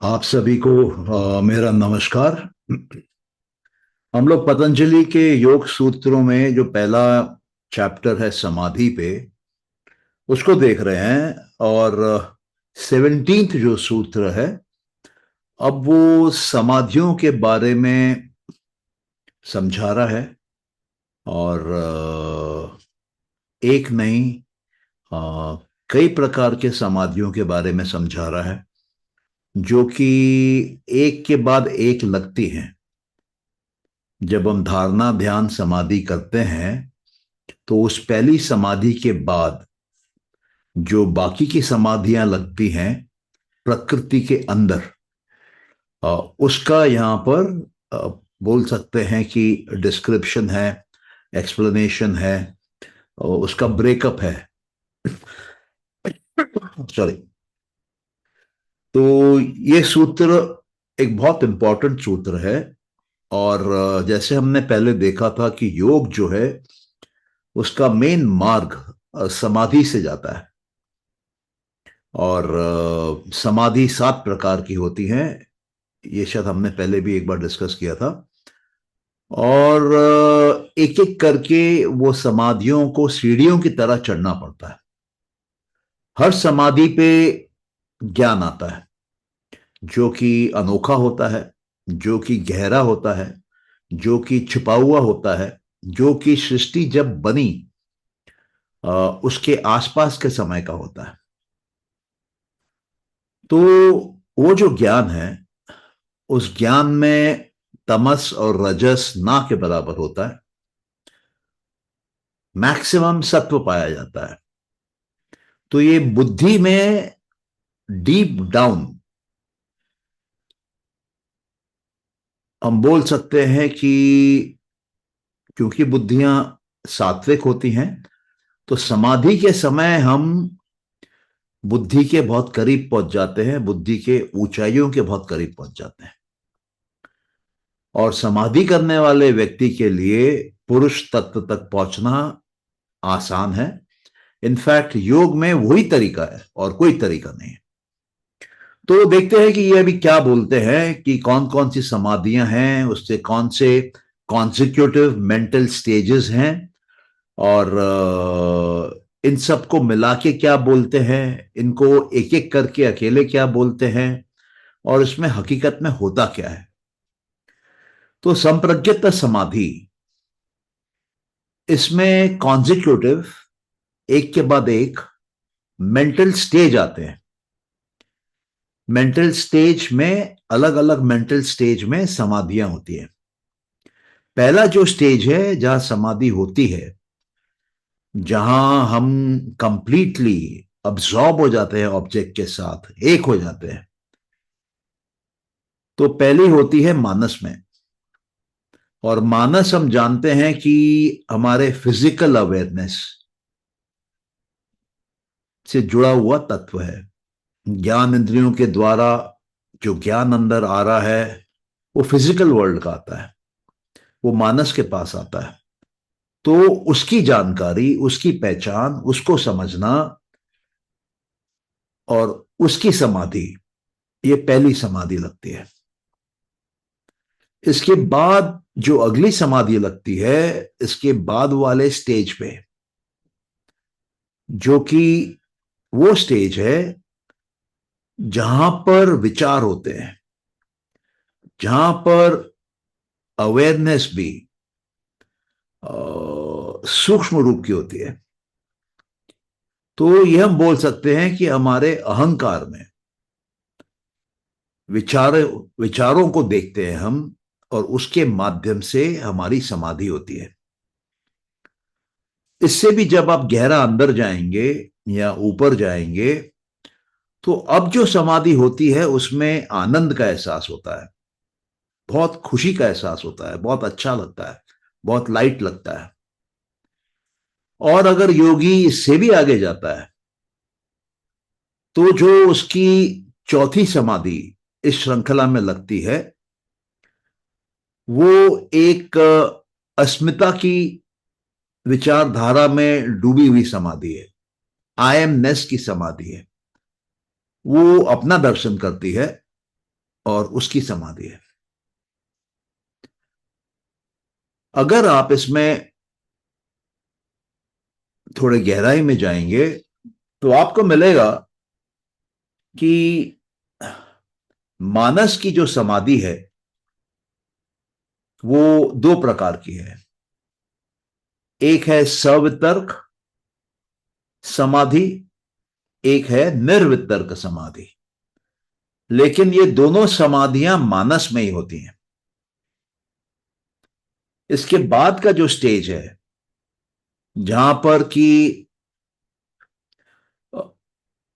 आप सभी को मेरा नमस्कार। हम लोग पतंजलि के योग सूत्रों में जो पहला चैप्टर है समाधि पे उसको देख रहे हैं। और 17th जो सूत्र है, अब वो समाधियों के बारे में समझा रहा है। और एक नहीं, अ, कई प्रकार के समाधियों के बारे में समझा रहा है, जो कि एक के बाद एक लगती हैं। जब हम धारणा ध्यान समाधि करते हैं तो उस पहली समाधि के बाद जो बाकी की समाधियां लगती हैं प्रकृति के अंदर, उसका यहाँ पर बोल सकते हैं कि डिस्क्रिप्शन है, एक्सप्लेनेशन है, और उसका ब्रेकअप है। सॉरी। तो ये सूत्र एक बहुत इंपॉर्टेंट सूत्र है। और जैसे हमने पहले देखा था कि योग जो है उसका मेन मार्ग समाधि से जाता है। और समाधि 7 प्रकार की होती हैं। ये शायद हमने पहले भी एक बार डिस्कस किया था। और एक एक करके वो समाधियों को सीढ़ियों की तरह चढ़ना पड़ता है। हर समाधि पे ज्ञान आता है, जो कि अनोखा होता है, जो कि गहरा होता है, जो कि छिपा हुआ होता है, जो कि सृष्टि जब बनी उसके आसपास के समय का होता है। तो वो जो ज्ञान है, उस ज्ञान में तमस और रजस ना के बराबर होता है। मैक्सिमम सत्व पाया जाता है। तो ये बुद्धि में डीप डाउन हम बोल सकते हैं कि क्योंकि बुद्धियां सात्विक होती हैं, तो समाधि के समय हम बुद्धि के बहुत करीब पहुंच जाते हैं, बुद्धि के ऊंचाइयों के बहुत करीब पहुंच जाते हैं। और समाधि करने वाले व्यक्ति के लिए पुरुष तत्व तक पहुंचना आसान है। इनफैक्ट योग में वही तरीका है और कोई तरीका नहीं है। तो देखते हैं कि ये अभी क्या बोलते हैं कि कौन कौन सी समाधियां हैं, उससे कौन से कॉन्सिक्यूटिव मेंटल स्टेजेस हैं, और इन सबको मिला के क्या बोलते हैं, इनको एक एक करके अकेले क्या बोलते हैं, और इसमें हकीकत में होता क्या है। तो संप्रज्ञत समाधि, इसमें कॉन्सिक्यूटिव एक के बाद एक मेंटल स्टेज आते हैं। मेंटल स्टेज में अलग अलग मेंटल स्टेज में समाधियां होती है। पहला जो स्टेज है जहां समाधि होती है, जहां हम कंप्लीटली अब्सॉर्ब हो जाते हैं ऑब्जेक्ट के साथ, एक हो जाते हैं, तो पहली होती है मानस में। और मानस हम जानते हैं कि हमारे फिजिकल अवेयरनेस से जुड़ा हुआ तत्व है। ज्ञान इंद्रियों के द्वारा जो ज्ञान अंदर आ रहा है वो फिजिकल वर्ल्ड का आता है, वो मानस के पास आता है। तो उसकी जानकारी, उसकी पहचान, उसको समझना और उसकी समाधि, ये पहली समाधि लगती है। इसके बाद जो अगली समाधि लगती है, इसके बाद वाले स्टेज पे, जो कि वो स्टेज है जहां पर विचार होते हैं, जहां पर अवेयरनेस भी सूक्ष्म रूप की होती है। तो यह हम बोल सकते हैं कि हमारे अहंकार में विचार विचारों को देखते हैं हम, और उसके माध्यम से हमारी समाधि होती है। इससे भी जब आप गहरा अंदर जाएंगे या ऊपर जाएंगे, तो अब जो समाधि होती है उसमें आनंद का एहसास होता है, बहुत खुशी का एहसास होता है, बहुत अच्छा लगता है, बहुत लाइट लगता है। और अगर योगी इससे भी आगे जाता है, तो जो उसकी चौथी समाधि इस श्रृंखला में लगती है, वो एक अस्मिता की विचारधारा में डूबी हुई समाधि है। आई एम नेस की समाधि है। वो अपना दर्शन करती है और उसकी समाधि है। अगर आप इसमें थोड़े गहराई में जाएंगे तो आपको मिलेगा कि मानस की जो समाधि है वो दो प्रकार की है। एक है सवितर्क समाधि, एक है निर्वितर्क समाधि। लेकिन ये दोनों समाधियां मानस में ही होती हैं। इसके बाद का जो स्टेज है जहां पर कि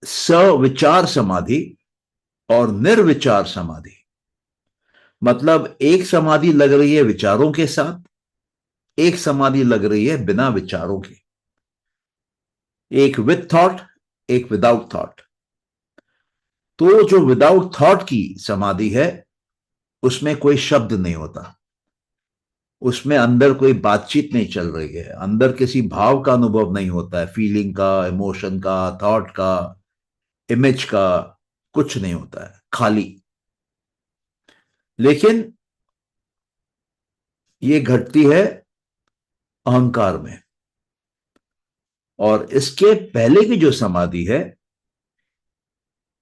सविचार समाधि और निर्विचार समाधि, मतलब एक समाधि लग रही है विचारों के साथ, एक समाधि लग रही है बिना विचारों के, एक विथ थॉट, एक विदाउट थॉट। तो जो विदाउट थॉट की समाधि है उसमें कोई शब्द नहीं होता, उसमें अंदर कोई बातचीत नहीं चल रही है, अंदर किसी भाव का अनुभव नहीं होता है, फीलिंग का, इमोशन का, थॉट का, इमेज का, कुछ नहीं होता है, खाली। लेकिन ये घटती है अहंकार में। और इसके पहले की जो समाधि है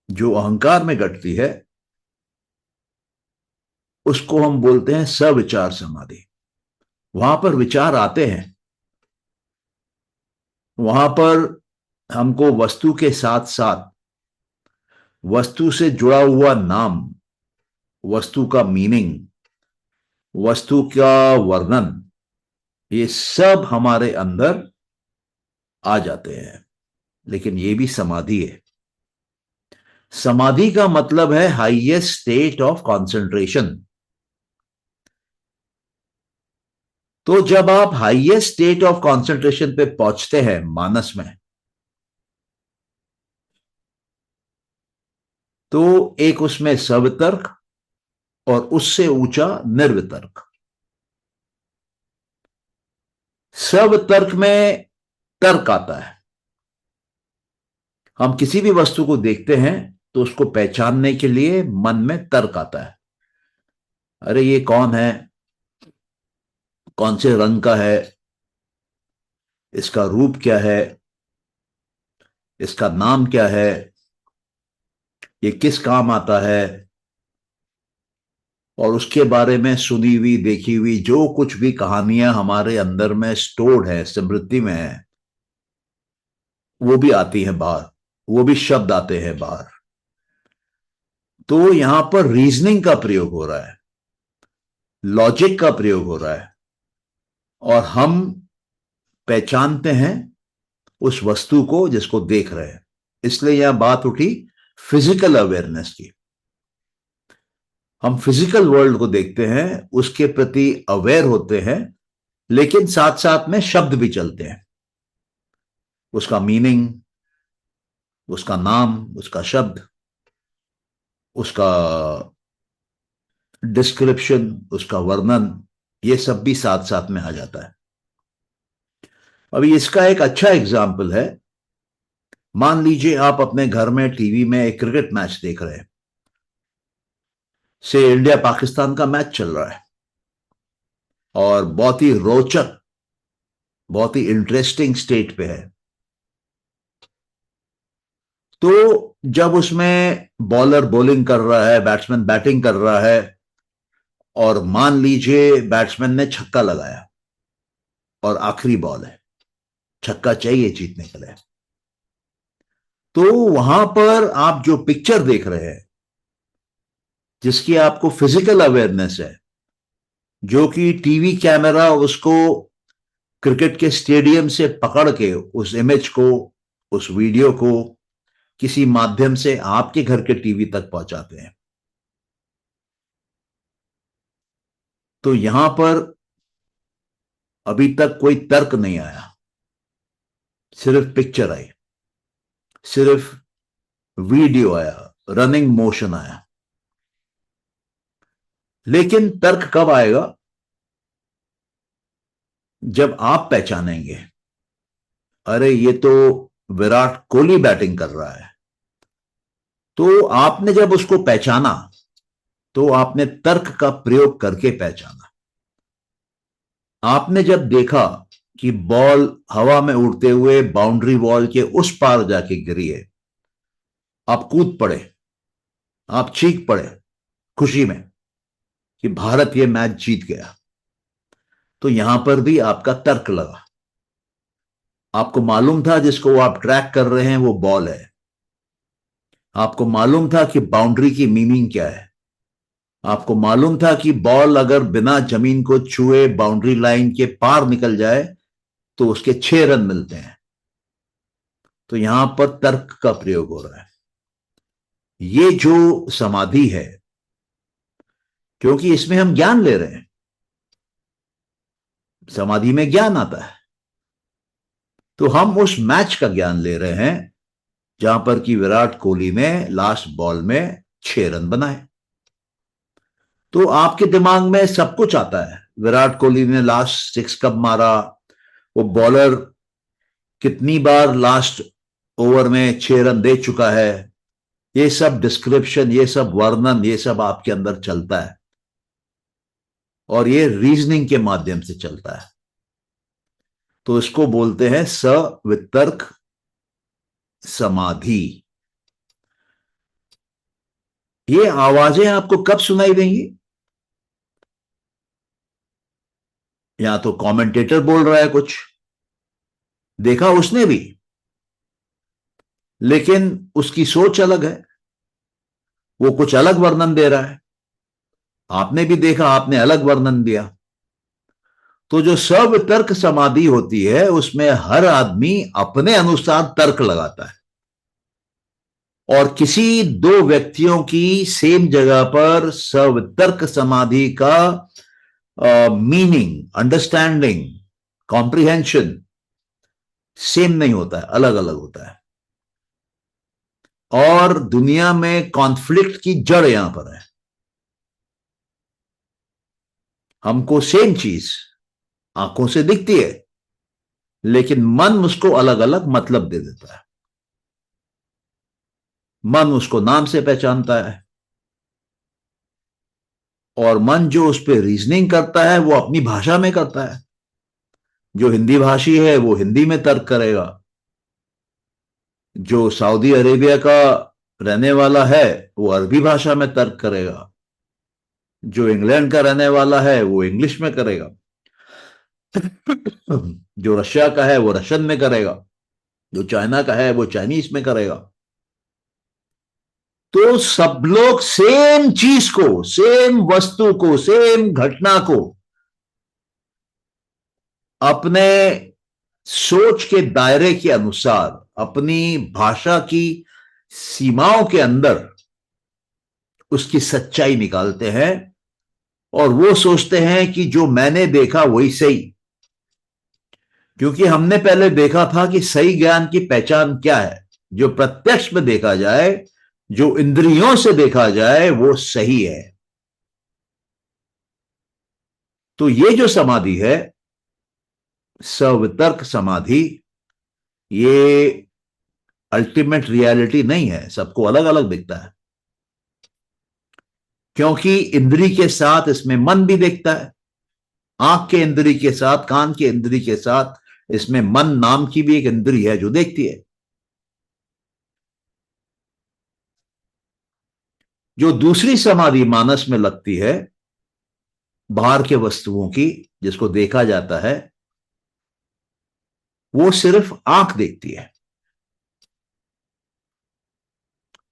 जो अहंकार में घटती है उसको हम बोलते हैं सविचार समाधि। वहां पर विचार आते हैं, वहां पर हमको वस्तु के साथ साथ वस्तु से जुड़ा हुआ नाम, वस्तु का मीनिंग, वस्तु का वर्णन, ये सब हमारे अंदर आ जाते हैं। लेकिन ये भी समाधि है। समाधि का मतलब है हाईएस्ट स्टेट ऑफ कंसंट्रेशन। तो जब आप हाईएस्ट स्टेट ऑफ कंसंट्रेशन पे पहुंचते हैं मानस में, तो एक उसमें सवितर्क और उससे ऊंचा निर्वितर्क। सवितर्क में तर्क आता है। हम किसी भी वस्तु को देखते हैं तो उसको पहचानने के लिए मन में तर्क आता है। अरे ये कौन है, कौन से रंग का है, इसका रूप क्या है, इसका नाम क्या है, ये किस काम आता है, और उसके बारे में सुनी हुई देखी हुई जो कुछ भी कहानियां हमारे अंदर में स्टोर्ड है, स्मृति में है, वो भी आती हैं बाहर, वो भी शब्द आते हैं बाहर। तो यहां पर रीजनिंग का प्रयोग हो रहा है, लॉजिक का प्रयोग हो रहा है, और हम पहचानते हैं उस वस्तु को जिसको देख रहे हैं। इसलिए यह बात उठी फिजिकल अवेयरनेस की। हम फिजिकल वर्ल्ड को देखते हैं, उसके प्रति अवेयर होते हैं, लेकिन साथ साथ में शब्द भी चलते हैं, उसका मीनिंग, उसका नाम, उसका शब्द, उसका डिस्क्रिप्शन, उसका वर्णन, ये सब भी साथ साथ में आ जाता है। अभी इसका एक अच्छा एग्जाम्पल है। मान लीजिए आप अपने घर में टीवी में एक क्रिकेट मैच देख रहे हैं, से इंडिया पाकिस्तान का मैच चल रहा है और बहुत ही रोचक, बहुत ही इंटरेस्टिंग स्टेट पे है। तो जब उसमें बॉलर बॉलिंग कर रहा है, बैट्समैन बैटिंग कर रहा है, और मान लीजिए बैट्समैन ने छक्का लगाया और आखिरी बॉल है, छक्का चाहिए जीतने के लिए, तो वहां पर आप जो पिक्चर देख रहे हैं, जिसकी आपको फिजिकल अवेयरनेस है, जो कि टीवी कैमरा उसको क्रिकेट के स्टेडियम से पकड़ के उस इमेज को, उस वीडियो को किसी माध्यम से आपके घर के टीवी तक पहुंचाते हैं। तो यहां पर अभी तक कोई तर्क नहीं आया, सिर्फ पिक्चर आई, सिर्फ वीडियो आया, रनिंग मोशन आया। लेकिन तर्क कब आएगा? जब आप पहचानेंगे, अरे ये तो विराट कोहली बैटिंग कर रहा है। तो आपने जब उसको पहचाना, तो आपने तर्क का प्रयोग करके पहचाना। आपने जब देखा कि बॉल हवा में उड़ते हुए बाउंड्री वॉल के उस पार जाके गिरी है, आप कूद पड़े, आप चीख पड़े खुशी में कि भारत ये मैच जीत गया। तो यहां पर भी आपका तर्क लगा। आपको मालूम था जिसको आप ट्रैक कर रहे हैं वो बॉल है। आपको मालूम था कि बाउंड्री की मीनिंग क्या है। आपको मालूम था कि बॉल अगर बिना जमीन को छुए बाउंड्री लाइन के पार निकल जाए तो उसके 6 रन मिलते हैं। तो यहां पर तर्क का प्रयोग हो रहा है। ये जो समाधि है, क्योंकि इसमें हम ज्ञान ले रहे हैं, समाधि में ज्ञान आता है, तो हम उस मैच का ज्ञान ले रहे हैं जहां पर कि विराट कोहली ने लास्ट बॉल में 6 रन बनाए। तो आपके दिमाग में सब कुछ आता है। विराट कोहली ने लास्ट 6 कब मारा, वो बॉलर कितनी बार लास्ट ओवर में 6 रन दे चुका है, ये सब डिस्क्रिप्शन, ये सब वर्णन, ये सब आपके अंदर चलता है और ये रीजनिंग के माध्यम से चलता है। तो इसको बोलते हैं सवितर्क समाधि। ये आवाजें आपको कब सुनाई देंगी? या तो कमेंटेटर बोल रहा है कुछ, देखा उसने भी, लेकिन उसकी सोच अलग है, वो कुछ अलग वर्णन दे रहा है। आपने भी देखा, आपने अलग वर्णन दिया। तो जो सवितर्क समाधि होती है उसमें हर आदमी अपने अनुसार तर्क लगाता है और किसी दो व्यक्तियों की सेम जगह पर सवितर्क समाधि का मीनिंग, अंडरस्टैंडिंग, कॉम्प्रिहेंशन सेम नहीं होता है, अलग अलग होता है। और दुनिया में कॉन्फ्लिक्ट की जड़ यहां पर है। हमको सेम चीज आंखों से दिखती है, लेकिन मन उसको अलग अलग मतलब दे देता है। मन उसको नाम से पहचानता है और मन जो उस पर रीजनिंग करता है वो अपनी भाषा में करता है। जो हिंदी भाषी है वो हिंदी में तर्क करेगा, जो सऊदी अरेबिया का रहने वाला है वो अरबी भाषा में तर्क करेगा, जो इंग्लैंड का रहने वाला है वो इंग्लिश में करेगा, जो रशिया का है वो रशियन में करेगा, जो चाइना का है वो चाइनीज में करेगा। तो सब लोग सेम चीज को, सेम वस्तु को, सेम घटना को अपने सोच के दायरे के अनुसार, अपनी भाषा की सीमाओं के अंदर उसकी सच्चाई निकालते हैं और वो सोचते हैं कि जो मैंने देखा वही सही। क्योंकि हमने पहले देखा था कि सही ज्ञान की पहचान क्या है, जो प्रत्यक्ष में देखा जाए, जो इंद्रियों से देखा जाए वो सही है। तो ये जो समाधि है, सवितर्क समाधि, ये अल्टीमेट रियलिटी नहीं है, सबको अलग अलग दिखता है। क्योंकि इंद्री के साथ इसमें मन भी देखता है, आंख के इंद्री के साथ, कान के इंद्री के साथ इसमें मन नाम की भी एक इंद्री है जो देखती है। जो दूसरी समाधि मानस में लगती है बाहर के वस्तुओं की, जिसको देखा जाता है, वो सिर्फ आंख देखती है।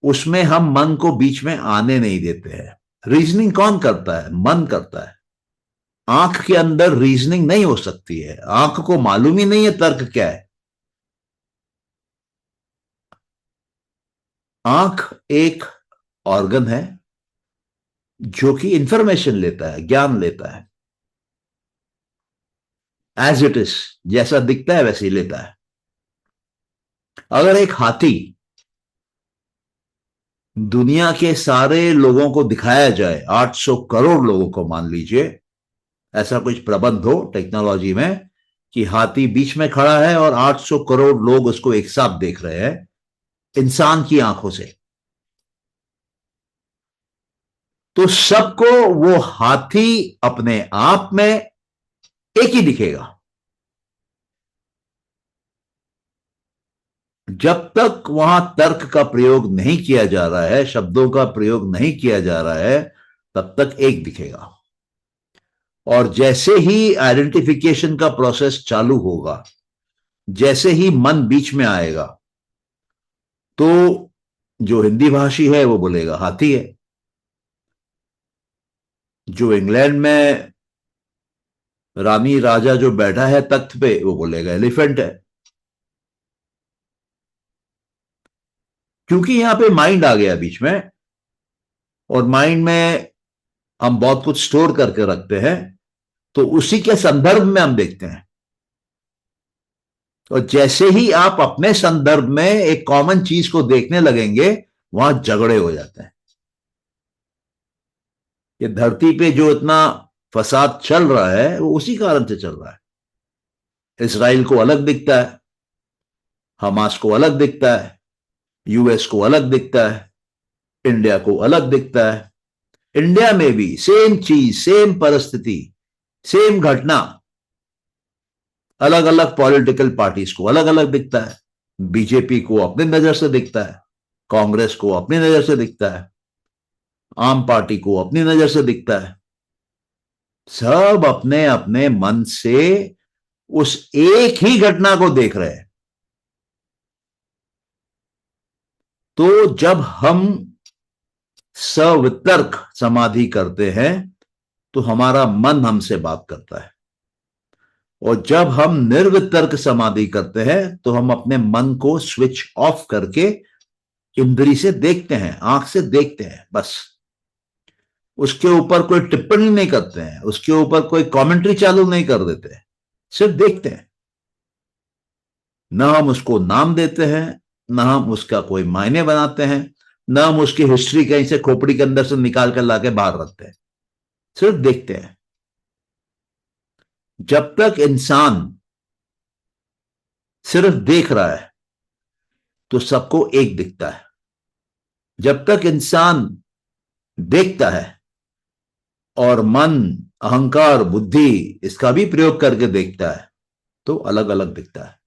उसमें हम मन को बीच में आने नहीं देते हैं। रीजनिंग कौन करता है? मन करता है। आंख के अंदर रीजनिंग नहीं हो सकती है, आंख को मालूम ही नहीं है तर्क क्या है। आंख एक ऑर्गन है जो कि इंफॉर्मेशन लेता है, ज्ञान लेता है, एज इट इज, जैसा दिखता है वैसे ही लेता है। अगर एक हाथी दुनिया के सारे लोगों को दिखाया जाए, 800 करोड़ लोगों को मान लीजिए, ऐसा कुछ प्रबंध हो टेक्नोलॉजी में कि हाथी बीच में खड़ा है और 800 करोड़ लोग उसको एक साथ देख रहे हैं इंसान की आंखों से, तो सबको वो हाथी अपने आप में एक ही दिखेगा। जब तक वहां तर्क का प्रयोग नहीं किया जा रहा है, शब्दों का प्रयोग नहीं किया जा रहा है, तब तक एक दिखेगा। और जैसे ही आइडेंटिफिकेशन का प्रोसेस चालू होगा, जैसे ही मन बीच में आएगा, तो जो हिंदी भाषी है वो बोलेगा हाथी है, जो इंग्लैंड में रानी राजा जो बैठा है तख्त पे वो बोलेगा एलिफेंट है। क्योंकि यहां पे माइंड आ गया बीच में, और माइंड में हम बहुत कुछ स्टोर करके रखते हैं, तो उसी के संदर्भ में हम देखते हैं। और जैसे ही आप अपने संदर्भ में एक कॉमन चीज को देखने लगेंगे, वहां झगड़े हो जाते हैं। ये धरती पे जो इतना फसाद चल रहा है वो उसी कारण से चल रहा है। इसराइल को अलग दिखता है, हमास को अलग दिखता है, यूएस को अलग दिखता है, इंडिया को अलग दिखता है। इंडिया में भी सेम चीज, सेम परिस्थिति, सेम घटना, अलग अलग पॉलिटिकल पार्टीज को अलग अलग दिखता है। बीजेपी को अपनी नजर से दिखता है, कांग्रेस को अपनी नजर से दिखता है, आम पार्टी को अपनी नजर से दिखता है। सब अपने अपने मन से उस एक ही घटना को देख रहे हैं। तो जब हम सवितर्क समाधि करते हैं तो हमारा मन हमसे बात करता है, और जब हम निर्वितर्क समाधि करते हैं तो हम अपने मन को स्विच ऑफ करके इंद्री से देखते हैं, आंख से देखते हैं, बस। उसके ऊपर कोई टिप्पणी नहीं करते हैं, उसके ऊपर कोई कमेंट्री चालू नहीं कर देते हैं, सिर्फ देखते हैं। न हम उसको नाम देते हैं, न हम उसका कोई मायने बनाते हैं, न हम उसकी हिस्ट्री कहीं से खोपड़ी के अंदर से निकाल कर लाके बाहर रखते हैं, सिर्फ देखते हैं। जब तक इंसान सिर्फ देख रहा है तो सबको एक दिखता है। जब तक इंसान देखता है और मन, अहंकार, बुद्धि इसका भी प्रयोग करके देखता है, तो अलग अलग दिखता है।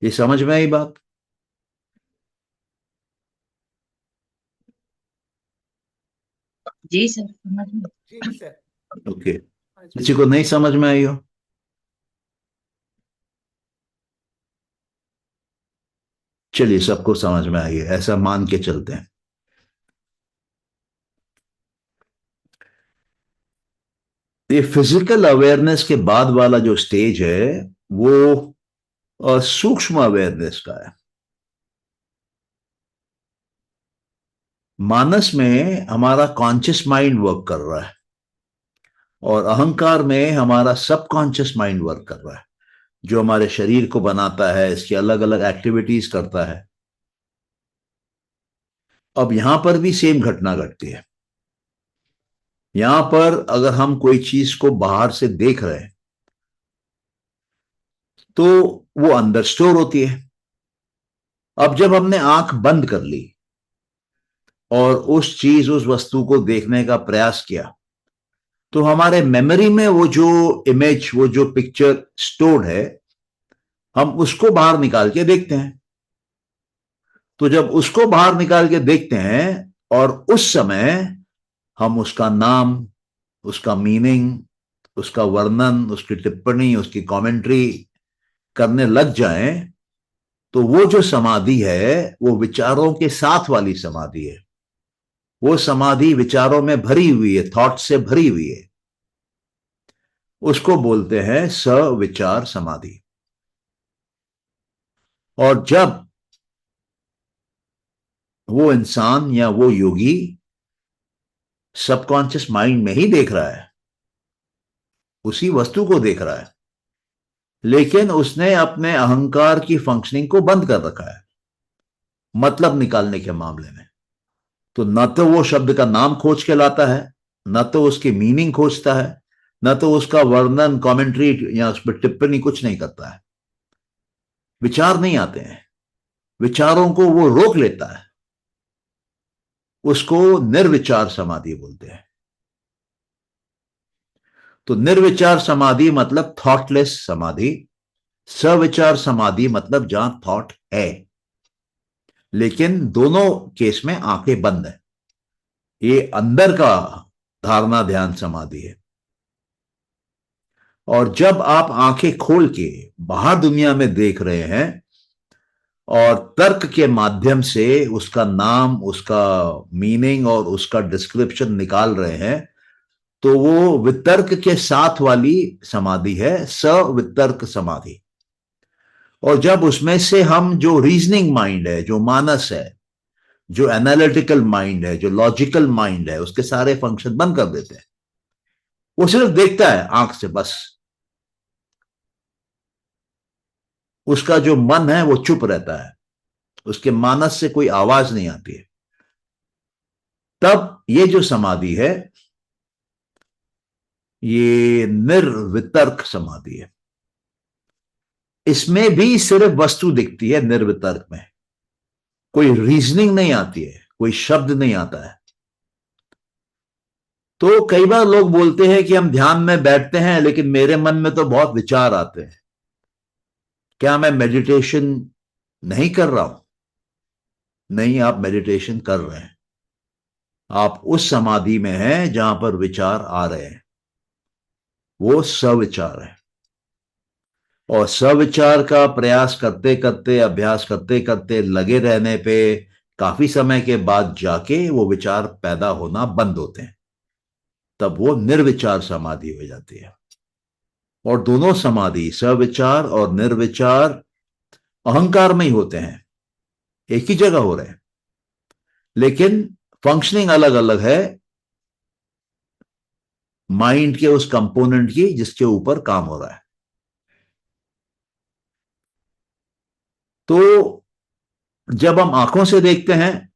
ये समझ में आई बात? जी सर, समझ में। ओके, किसी को नहीं समझ में आई हो? चलिए, सबको समझ में आई है ऐसा मान के चलते हैं। ये फिजिकल अवेयरनेस के बाद वाला जो स्टेज है वो सूक्ष्म अवेयरनेस का है। मानस में हमारा कॉन्शियस माइंड वर्क कर रहा है, और अहंकार में हमारा सबकॉन्शियस माइंड वर्क कर रहा है, जो हमारे शरीर को बनाता है, इसकी अलग अलग एक्टिविटीज करता है। अब यहां पर भी सेम घटना घटती है। यहां पर अगर हम कोई चीज को बाहर से देख रहे हैं तो वो अंदर स्टोर होती है। अब जब हमने आंख बंद कर ली और उस वस्तु को देखने का प्रयास किया, तो हमारे मेमोरी में वो जो इमेज, वो जो पिक्चर स्टोर्ड है, हम उसको बाहर निकाल के देखते हैं। तो जब उसको बाहर निकाल के देखते हैं और उस समय हम उसका नाम, उसका मीनिंग, उसका वर्णन, उसकी टिप्पणी, उसकी कमेंट्री करने लग जाएं, तो वो जो समाधि है वो विचारों के साथ वाली समाधि है। वो समाधि विचारों में भरी हुई है, थॉट से भरी हुई है। उसको बोलते हैं सविचार समाधि। और जब वो इंसान या वो योगी सबकॉन्शियस माइंड में ही देख रहा है, उसी वस्तु को देख रहा है, लेकिन उसने अपने अहंकार की फंक्शनिंग को बंद कर रखा है मतलब निकालने के मामले में। तो न तो वो शब्द का नाम खोज के लाता है, न तो उसकी मीनिंग खोजता है, न तो उसका वर्णन, कमेंट्री या उस पर टिप्पणी कुछ नहीं करता है। विचार नहीं आते हैं, विचारों को वो रोक लेता है। उसको निर्विचार समाधि बोलते हैं। तो निर्विचार समाधि मतलब थॉटलेस समाधि, सविचार समाधि मतलब जहां थॉट है, लेकिन दोनों केस में आंखें बंद है। ये अंदर का धारणा ध्यान समाधि है। और जब आप आंखें खोल के बाहर दुनिया में देख रहे हैं और तर्क के माध्यम से उसका नाम, उसका मीनिंग और उसका डिस्क्रिप्शन निकाल रहे हैं, तो वो वितर्क के साथ वाली समाधि है, सवितर्क समाधि। और जब उसमें से हम जो रीजनिंग माइंड है, जो मानस है, जो एनालिटिकल माइंड है, जो लॉजिकल माइंड है, उसके सारे फंक्शन बंद कर देते हैं, वो सिर्फ देखता है आंख से बस। उसका जो मन है वो चुप रहता है, उसके मानस से कोई आवाज नहीं आती है। तब ये जो समाधि है, ये निर्वितर्क समाधि है। इसमें भी सिर्फ वस्तु दिखती है। निर्वितर्क में कोई रीजनिंग नहीं आती है, कोई शब्द नहीं आता है। तो कई बार लोग बोलते हैं कि हम ध्यान में बैठते हैं लेकिन मेरे मन में तो बहुत विचार आते हैं, क्या मैं मेडिटेशन नहीं कर रहा हूं? नहीं, आप मेडिटेशन कर रहे हैं। आप उस समाधि में हैं जहां पर विचार आ रहे हैं, वो सविचार है। और सविचार का प्रयास करते करते, अभ्यास करते करते, लगे रहने पे काफी समय के बाद जाके वो विचार पैदा होना बंद होते हैं। तब वो निर्विचार समाधि हो जाती है। और दोनों समाधि, सविचार और निर्विचार, अहंकार में ही होते हैं, एक ही जगह हो रहे हैं, लेकिन फंक्शनिंग अलग अलग है माइंड के उस कंपोनेंट की जिसके ऊपर काम हो रहा है। तो जब हम आंखों से देखते हैं,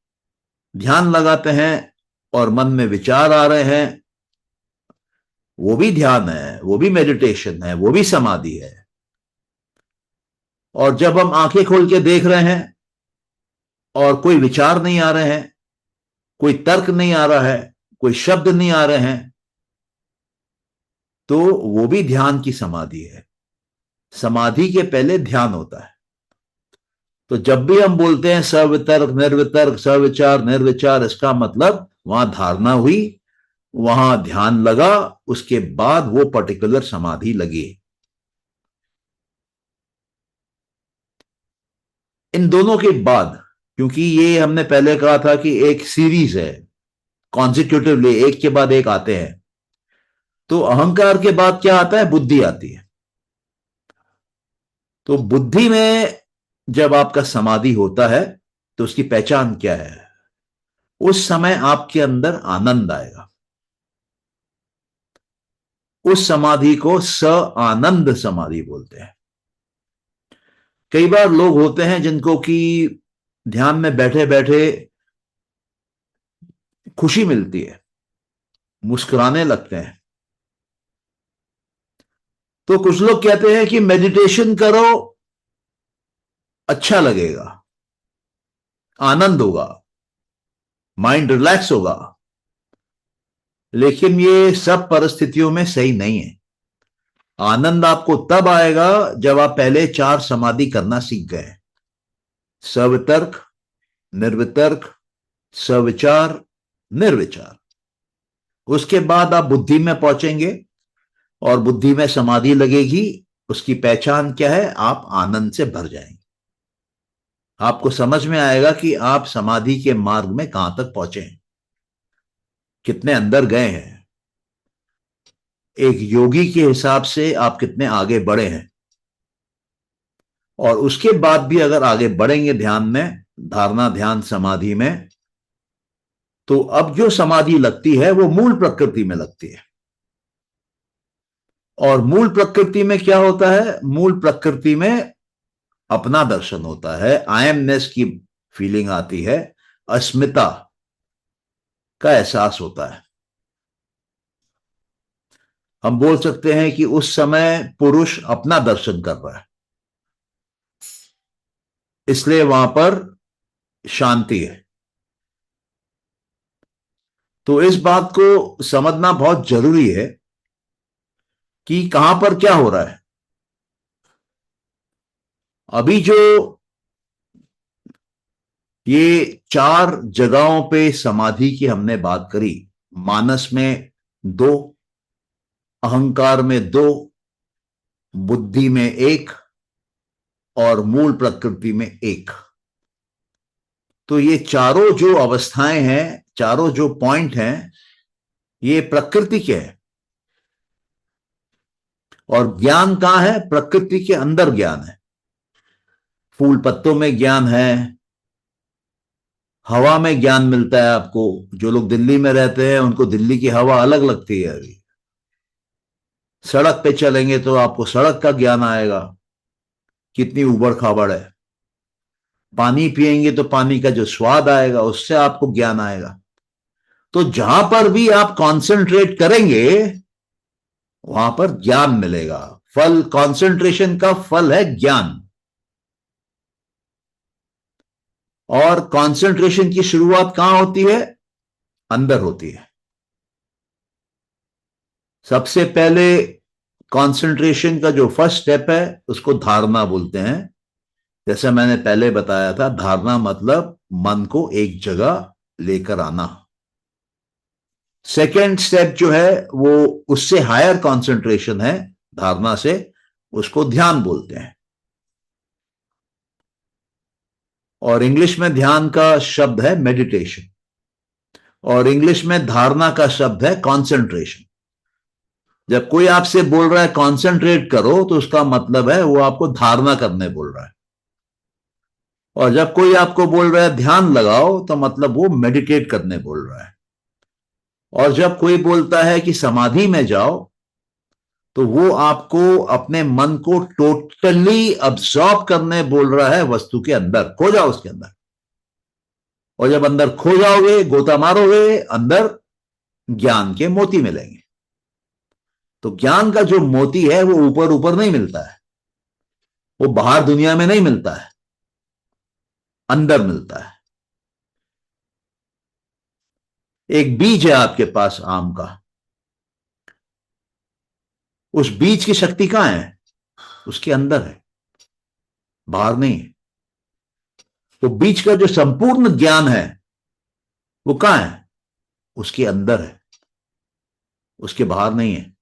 ध्यान लगाते हैं और मन में विचार आ रहे हैं, वो भी ध्यान है, वो भी मेडिटेशन है, वो भी समाधि है। और जब हम आंखें खोल के देख रहे हैं और कोई विचार नहीं आ रहे हैं, कोई तर्क नहीं आ रहा है, कोई शब्द नहीं आ रहे हैं, तो वो भी ध्यान की समाधि है। समाधि के पहले ध्यान होता है। तो जब भी हम बोलते हैं सवितर्क निर्वितर्क, सविचार निर्विचार, इसका मतलब वहां धारणा हुई, वहां ध्यान लगा, उसके बाद वो पर्टिकुलर समाधि लगी। इन दोनों के बाद, क्योंकि ये हमने पहले कहा था कि एक सीरीज है, कॉन्जिक्यूटिवली एक के बाद एक आते हैं, तो अहंकार के बाद क्या आता है? बुद्धि आती है। तो बुद्धि में जब आपका समाधि होता है तो उसकी पहचान क्या है? उस समय आपके अंदर आनंद आएगा। उस समाधि को स आनंद समाधि बोलते हैं। कई बार लोग होते हैं जिनको कि ध्यान में बैठे बैठे खुशी मिलती है, मुस्कुराने लगते हैं। तो कुछ लोग कहते हैं कि मेडिटेशन करो, अच्छा लगेगा, आनंद होगा, माइंड रिलैक्स होगा। लेकिन ये सब परिस्थितियों में सही नहीं है। आनंद आपको तब आएगा जब आप पहले चार समाधि करना सीख गए: सवितर्क, निर्वितर्क, सविचार, निर्विचार। उसके बाद आप बुद्धि में पहुंचेंगे और बुद्धि में समाधि लगेगी। उसकी पहचान क्या है? आप आनंद से भर जाएंगे। आपको समझ में आएगा कि आप समाधि के मार्ग में कहां तक पहुंचे हैं, कितने अंदर गए हैं, एक योगी के हिसाब से आप कितने आगे बढ़े हैं। और उसके बाद भी अगर आगे बढ़ेंगे ध्यान में, धारणा ध्यान समाधि में, तो अब जो समाधि लगती है वो मूल प्रकृति में लगती है। और मूल प्रकृति में क्या होता है? मूल प्रकृति में अपना दर्शन होता है, आई एमनेस की फीलिंग आती है, अस्मिता का एहसास होता है। हम बोल सकते हैं कि उस समय पुरुष अपना दर्शन कर रहा है, इसलिए वहां पर शांति है। तो इस बात को समझना बहुत जरूरी है कि कहां पर क्या हो रहा है। अभी जो ये 4 जगहों पे समाधि की हमने बात करी, मानस में 2, अहंकार में 2, बुद्धि में 1 और मूल प्रकृति में 1। तो ये चारों जो अवस्थाएं हैं, चारों जो पॉइंट हैं, ये प्रकृति के हैं। और ज्ञान कहां है? प्रकृति के अंदर ज्ञान है। फूल पत्तों में ज्ञान है, हवा में ज्ञान मिलता है आपको। जो लोग दिल्ली में रहते हैं उनको दिल्ली की हवा अलग लगती है। अभी सड़क पे चलेंगे तो आपको सड़क का ज्ञान आएगा, कितनी उबड़ खाबड़ है। पानी पिएंगे तो पानी का जो स्वाद आएगा उससे आपको ज्ञान आएगा। तो जहां पर भी आप कंसंट्रेट करेंगे वहां पर ज्ञान मिलेगा। फल कंसंट्रेशन का फल है ज्ञान। और कंसंट्रेशन की शुरुआत कहां होती है? अंदर होती है। सबसे पहले कंसंट्रेशन का जो फर्स्ट स्टेप है उसको धारणा बोलते हैं। जैसे मैंने पहले बताया था, धारणा मतलब मन को एक जगह लेकर आना। सेकेंड स्टेप जो है वो उससे हायर कंसंट्रेशन है धारणा से, उसको ध्यान बोलते हैं। और इंग्लिश में ध्यान का शब्द है मेडिटेशन, और इंग्लिश में धारणा का शब्द है कंसंट्रेशन। जब कोई आपसे बोल रहा है कंसंट्रेट करो तो उसका मतलब है वो आपको धारणा करने बोल रहा है। और जब कोई आपको बोल रहा है ध्यान लगाओ तो मतलब वो मेडिटेट करने बोल रहा है। और जब कोई बोलता है कि समाधि में जाओ तो वो आपको अपने मन को टोटली अब्सॉर्ब करने बोल रहा है वस्तु के अंदर। खो जाओ उसके अंदर। और जब अंदर खो जाओगे, गोता मारोगे, अंदर ज्ञान के मोती मिलेंगे। तो ज्ञान का जो मोती है वो ऊपर ऊपर नहीं मिलता है, वो बाहर दुनिया में नहीं मिलता है, अंदर मिलता है। एक बीज है आपके पास आम का, उस बीज की शक्ति कहां है? उसके अंदर है, बाहर नहीं है। तो बीज का जो संपूर्ण ज्ञान है वो कहां है? उसके अंदर है, उसके बाहर नहीं है।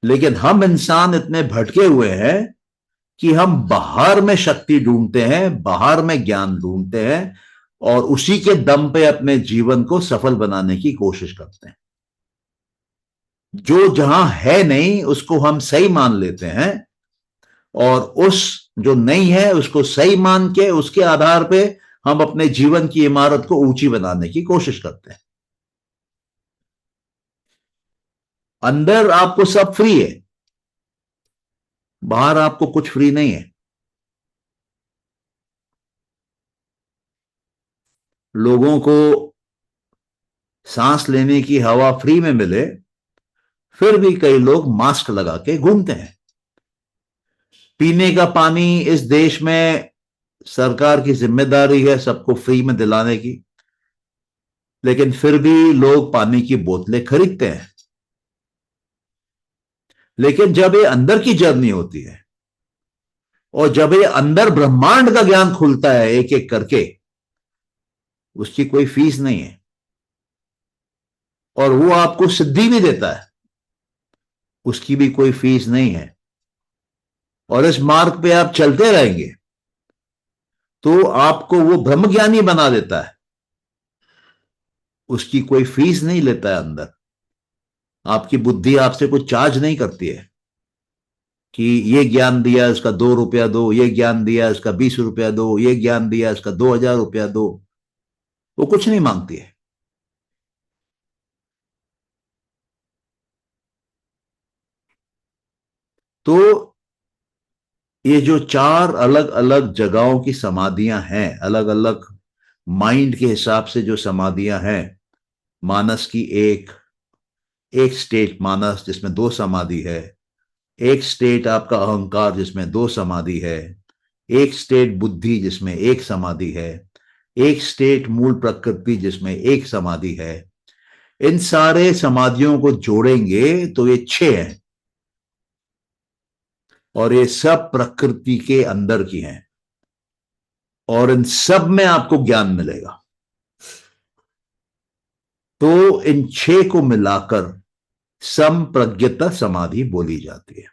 लेकिन हम इंसान इतने भटके हुए हैं कि हम बाहर में शक्ति ढूंढते हैं, बाहर में ज्ञान ढूंढते हैं और उसी के दम पे अपने जीवन को सफल बनाने की कोशिश करते हैं। जो जहां है नहीं उसको हम सही मान लेते हैं, और उस जो नहीं है उसको सही मान के उसके आधार पे हम अपने जीवन की इमारत को ऊंची बनाने की कोशिश करते हैं। अंदर आपको सब फ्री है, बाहर आपको कुछ फ्री नहीं है। लोगों को सांस लेने की हवा फ्री में मिले, फिर भी कई लोग मास्क लगा के घूमते हैं। पीने का पानी इस देश में सरकार की जिम्मेदारी है सबको फ्री में दिलाने की, लेकिन फिर भी लोग पानी की बोतलें खरीदते हैं। लेकिन जब ये अंदर की जर्नी होती है और जब ये अंदर ब्रह्मांड का ज्ञान खुलता है एक एक करके, उसकी कोई फीस नहीं है और वो आपको सिद्धि भी देता है, उसकी भी कोई फीस नहीं है। और इस मार्ग पे आप चलते रहेंगे तो आपको वो ब्रह्मज्ञानी बना देता है, उसकी कोई फीस नहीं लेता है। अंदर आपकी बुद्धि आपसे कुछ चार्ज नहीं करती है कि ये ज्ञान दिया इसका 2 रुपया दो, ये ज्ञान दिया इसका 20 रुपया दो, ये ज्ञान दिया इसका 2000 रुपया दो। वो कुछ नहीं मांगती है। तो ये जो 4 अलग अलग जगहों की समाधियां हैं, अलग अलग माइंड के हिसाब से जो समाधियां हैं, मानस की एक एक स्टेट मानस जिसमें 2 समाधि है, एक स्टेट आपका अहंकार जिसमें 2 समाधि है, एक स्टेट बुद्धि जिसमें 1 समाधि है, एक स्टेट मूल प्रकृति जिसमें 1 समाधि है, इन सारे समाधियों को जोड़ेंगे तो ये 6 हैं, और ये सब प्रकृति के अंदर की हैं, और इन सब में आपको ज्ञान मिलेगा। तो इन 6 को मिलाकर संप्रज्ञता समाधि बोली जाती है।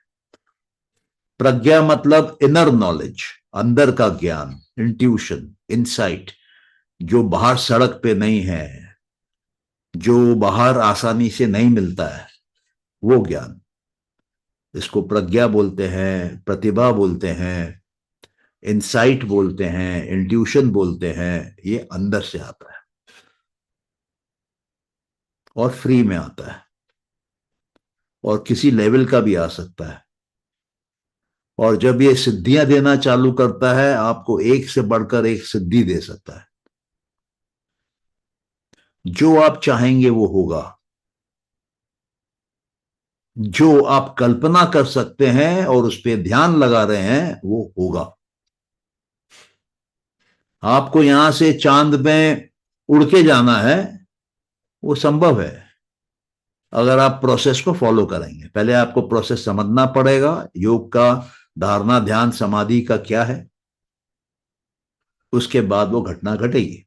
प्रज्ञा मतलब इनर नॉलेज, अंदर का ज्ञान, इंट्यूशन, इंसाइट, जो बाहर सड़क पे नहीं है, जो बाहर आसानी से नहीं मिलता है, वो ज्ञान। इसको प्रज्ञा बोलते हैं, प्रतिभा बोलते हैं, इंसाइट बोलते हैं, इंट्यूशन बोलते हैं। ये अंदर से आता है और फ्री में आता है, और किसी लेवल का भी आ सकता है। और जब ये सिद्धियां देना चालू करता है, आपको एक से बढ़कर एक सिद्धि दे सकता है। जो आप चाहेंगे वो होगा, जो आप कल्पना कर सकते हैं और उस पर ध्यान लगा रहे हैं वो होगा। आपको यहां से चांद में उड़ के जाना है, वो संभव है अगर आप प्रोसेस को फॉलो करेंगे। पहले आपको प्रोसेस समझना पड़ेगा, योग का, धारणा, ध्यान, समाधि का क्या है, उसके बाद वो घटना घटेगी।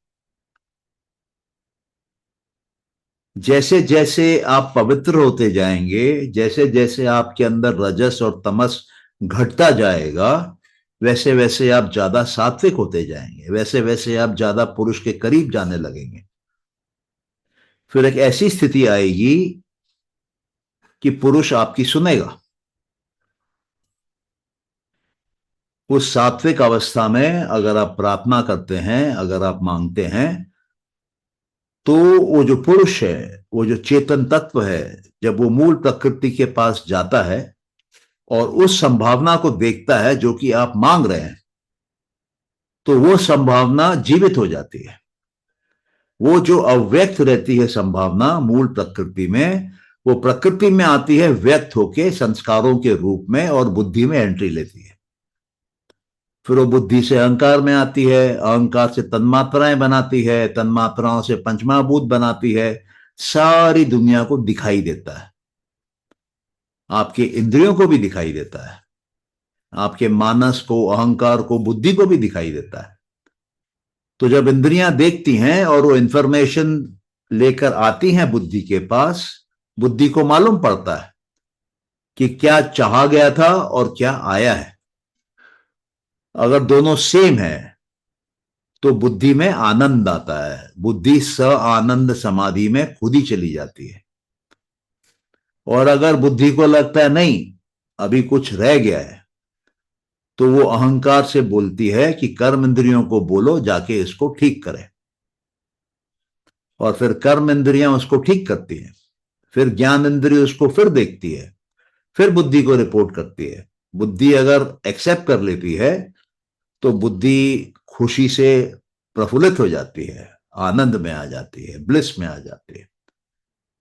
जैसे जैसे आप पवित्र होते जाएंगे, जैसे जैसे आपके अंदर रजस और तमस घटता जाएगा, वैसे वैसे आप ज्यादा सात्विक होते जाएंगे, वैसे वैसे आप ज्यादा पुरुष के करीब जाने लगेंगे। फिर एक ऐसी स्थिति आएगी कि पुरुष आपकी सुनेगा। उस सात्विक अवस्था में अगर आप प्रार्थना करते हैं, अगर आप मांगते हैं, तो वो जो पुरुष है, वो जो चेतन तत्व है, जब वो मूल प्रकृति के पास जाता है और उस संभावना को देखता है जो कि आप मांग रहे हैं, तो वो संभावना जीवित हो जाती है। वो जो अव्यक्त रहती है संभावना मूल प्रकृति में, वो प्रकृति में आती है व्यक्त होके संस्कारों के रूप में, और बुद्धि में एंट्री लेती है। फिर वो बुद्धि से अहंकार में आती है, अहंकार से तन्मात्राएं बनाती है, तन्मात्राओं से पंचमहाभूत बनाती है, सारी दुनिया को दिखाई देता है। आपके इंद्रियों को भी दिखाई देता है, आपके मानस को, अहंकार को, बुद्धि को भी दिखाई देता है। तो जब इंद्रियां देखती हैं और वो इंफॉर्मेशन लेकर आती हैं बुद्धि के पास, बुद्धि को मालूम पड़ता है कि क्या चाहा गया था और क्या आया है। अगर दोनों सेम है तो बुद्धि में आनंद आता है, बुद्धि स आनंद समाधि में खुद ही चली जाती है। और अगर बुद्धि को लगता है नहीं, अभी कुछ रह गया है, तो वो अहंकार से बोलती है कि कर्म इंद्रियों को बोलो जाके इसको ठीक करें। और फिर कर्म इंद्रियां उसको ठीक करती हैं, फिर ज्ञान इंद्रिय उसको फिर देखती है, फिर बुद्धि को रिपोर्ट करती है। बुद्धि अगर एक्सेप्ट कर लेती है तो बुद्धि खुशी से प्रफुल्लित हो जाती है, आनंद में आ जाती है, ब्लिस में आ जाती है।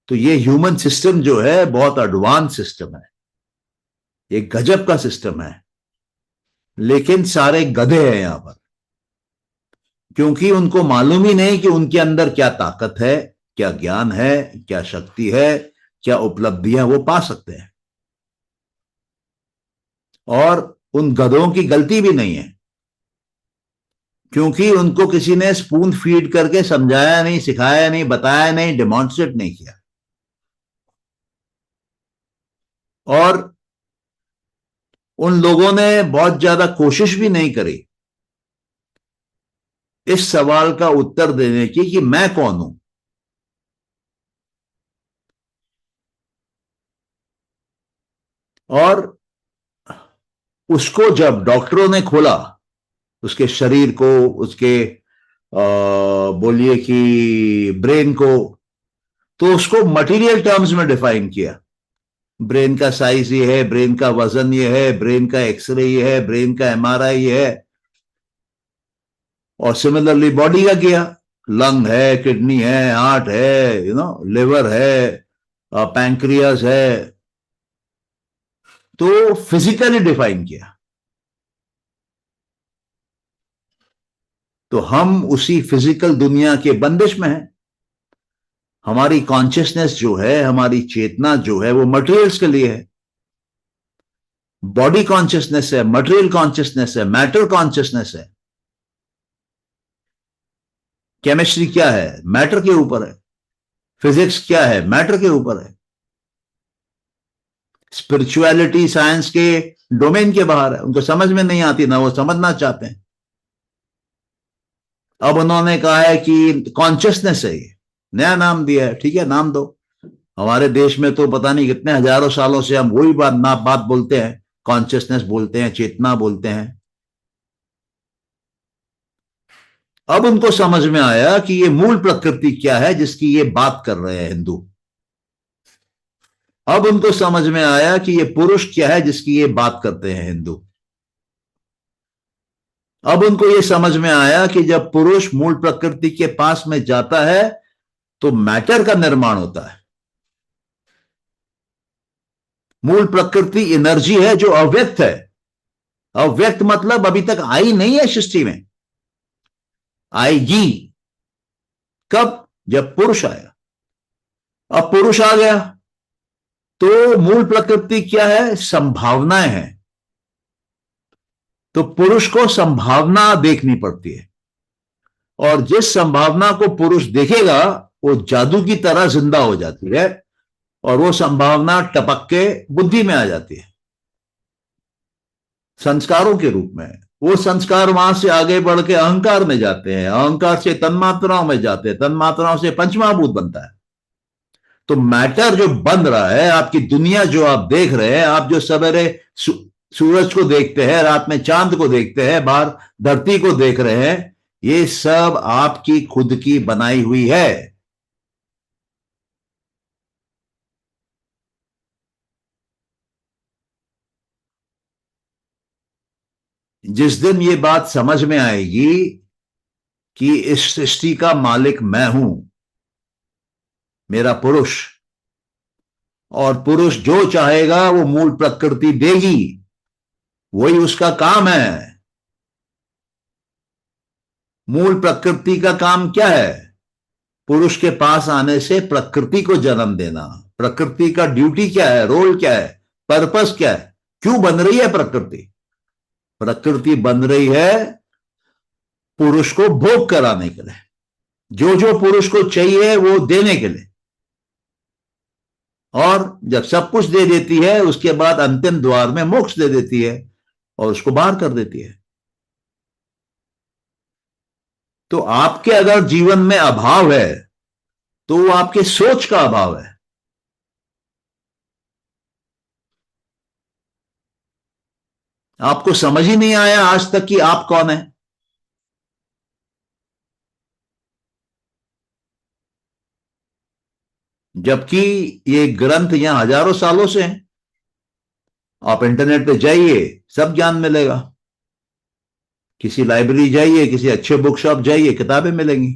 तो ये ह्यूमन सिस्टम जो है बहुत एडवांस सिस्टम है, एक गजब का सिस्टम है। लेकिन सारे गधे हैं यहां पर, क्योंकि उनको मालूम ही नहीं कि उनके अंदर क्या ताकत है, क्या ज्ञान है, क्या शक्ति है, क्या उपलब्धियां वो पा सकते हैं। और उन गधों की गलती भी नहीं है, क्योंकि उनको किसी ने स्पून फीड करके समझाया नहीं, सिखाया नहीं, बताया नहीं, डेमोन्स्ट्रेट नहीं किया। और उन लोगों ने बहुत ज्यादा कोशिश भी नहीं करी इस सवाल का उत्तर देने की कि मैं कौन हूं। और उसको जब डॉक्टरों ने खोला, उसके शरीर को, उसके बोलिए कि ब्रेन को, तो उसको मटेरियल टर्म्स में डिफाइन किया। ब्रेन का साइज ये है, ब्रेन का वजन ये है, ब्रेन का एक्सरे ये है, ब्रेन का एमआरआई ये है। और सिमिलरली बॉडी का किया, लंग है, किडनी है, हार्ट है, लिवर है, पैंक्रियास है। तो फिजिकली डिफाइन किया। तो हम उसी फिजिकल दुनिया के बंदिश में हैं। हमारी कॉन्शियसनेस जो है, हमारी चेतना जो है, वो मटेरियल्स के लिए है। बॉडी कॉन्शियसनेस है, मटेरियल कॉन्शियसनेस है, मैटर कॉन्शियसनेस है। केमिस्ट्री क्या है? मैटर के ऊपर है। फिजिक्स क्या है? मैटर के ऊपर है। स्पिरिचुअलिटी साइंस के डोमेन के बाहर है, उनको समझ में नहीं आती, ना वो समझना चाहते हैं। अब उन्होंने कहा है कि कॉन्शियसनेस है, ये नया नाम दिया है। ठीक है, नाम दो। हमारे देश में तो पता नहीं कितने हजारों सालों से हम वही बात बोलते हैं, कॉन्शियसनेस बोलते हैं, चेतना बोलते हैं। अब उनको समझ में आया कि ये मूल प्रकृति क्या है जिसकी ये बात कर रहे हैं हिंदू। अब उनको समझ में आया कि ये पुरुष क्या है जिसकी ये बात करते हैं हिंदू। अब उनको ये समझ में आया कि जब पुरुष मूल प्रकृति के पास में जाता है तो मैटर का निर्माण होता है। मूल प्रकृति एनर्जी है जो अव्यक्त है। अव्यक्त मतलब अभी तक आई नहीं है सृष्टि में, आएगी। कब? जब पुरुष आया। अब पुरुष आ गया तो मूल प्रकृति क्या है? संभावनाएं हैं। तो पुरुष को संभावना देखनी पड़ती है, और जिस संभावना को पुरुष देखेगा वो जादू की तरह जिंदा हो जाती है, और वो संभावना टपक के बुद्धि में आ जाती है संस्कारों के रूप में। वो संस्कार वहां से आगे बढ़ के अहंकार में जाते हैं, अहंकार से तन्मात्राओं में जाते हैं, तन्मात्राओं से पंचमहाभूत बनता है। तो मैटर जो बन रहा है, आपकी दुनिया जो आप देख रहे हैं, आप जो सवेरे सूरज को देखते हैं, रात में चांद को देखते हैं, बाहर धरती को देख रहे हैं, ये सब आपकी खुद की बनाई हुई है। जिस दिन ये बात समझ में आएगी कि इस सृष्टि का मालिक मैं हूं, मेरा पुरुष, और पुरुष जो चाहेगा वो मूल प्रकृति देगी, वही उसका काम है। मूल प्रकृति का काम क्या है? पुरुष के पास आने से प्रकृति को जन्म देना। प्रकृति का ड्यूटी क्या है? रोल क्या है? पर्पस क्या है? क्यों बन रही है प्रकृति? प्रकृति बन रही है पुरुष को भोग कराने के लिए, जो जो पुरुष को चाहिए वो देने के लिए। और जब सब कुछ दे देती है, उसके बाद अंतिम द्वार में मोक्ष दे देती है और उसको बाहर कर देती है। तो आपके अगर जीवन में अभाव है तो वो आपके सोच का अभाव है। आपको समझ ही नहीं आया आज तक कि आप कौन है। जबकि ये ग्रंथ यहां हजारों सालों से हैं। आप इंटरनेट पे जाइए, सब ज्ञान मिलेगा। किसी लाइब्रेरी जाइए, किसी अच्छे बुक शॉप जाइए, किताबें मिलेंगी।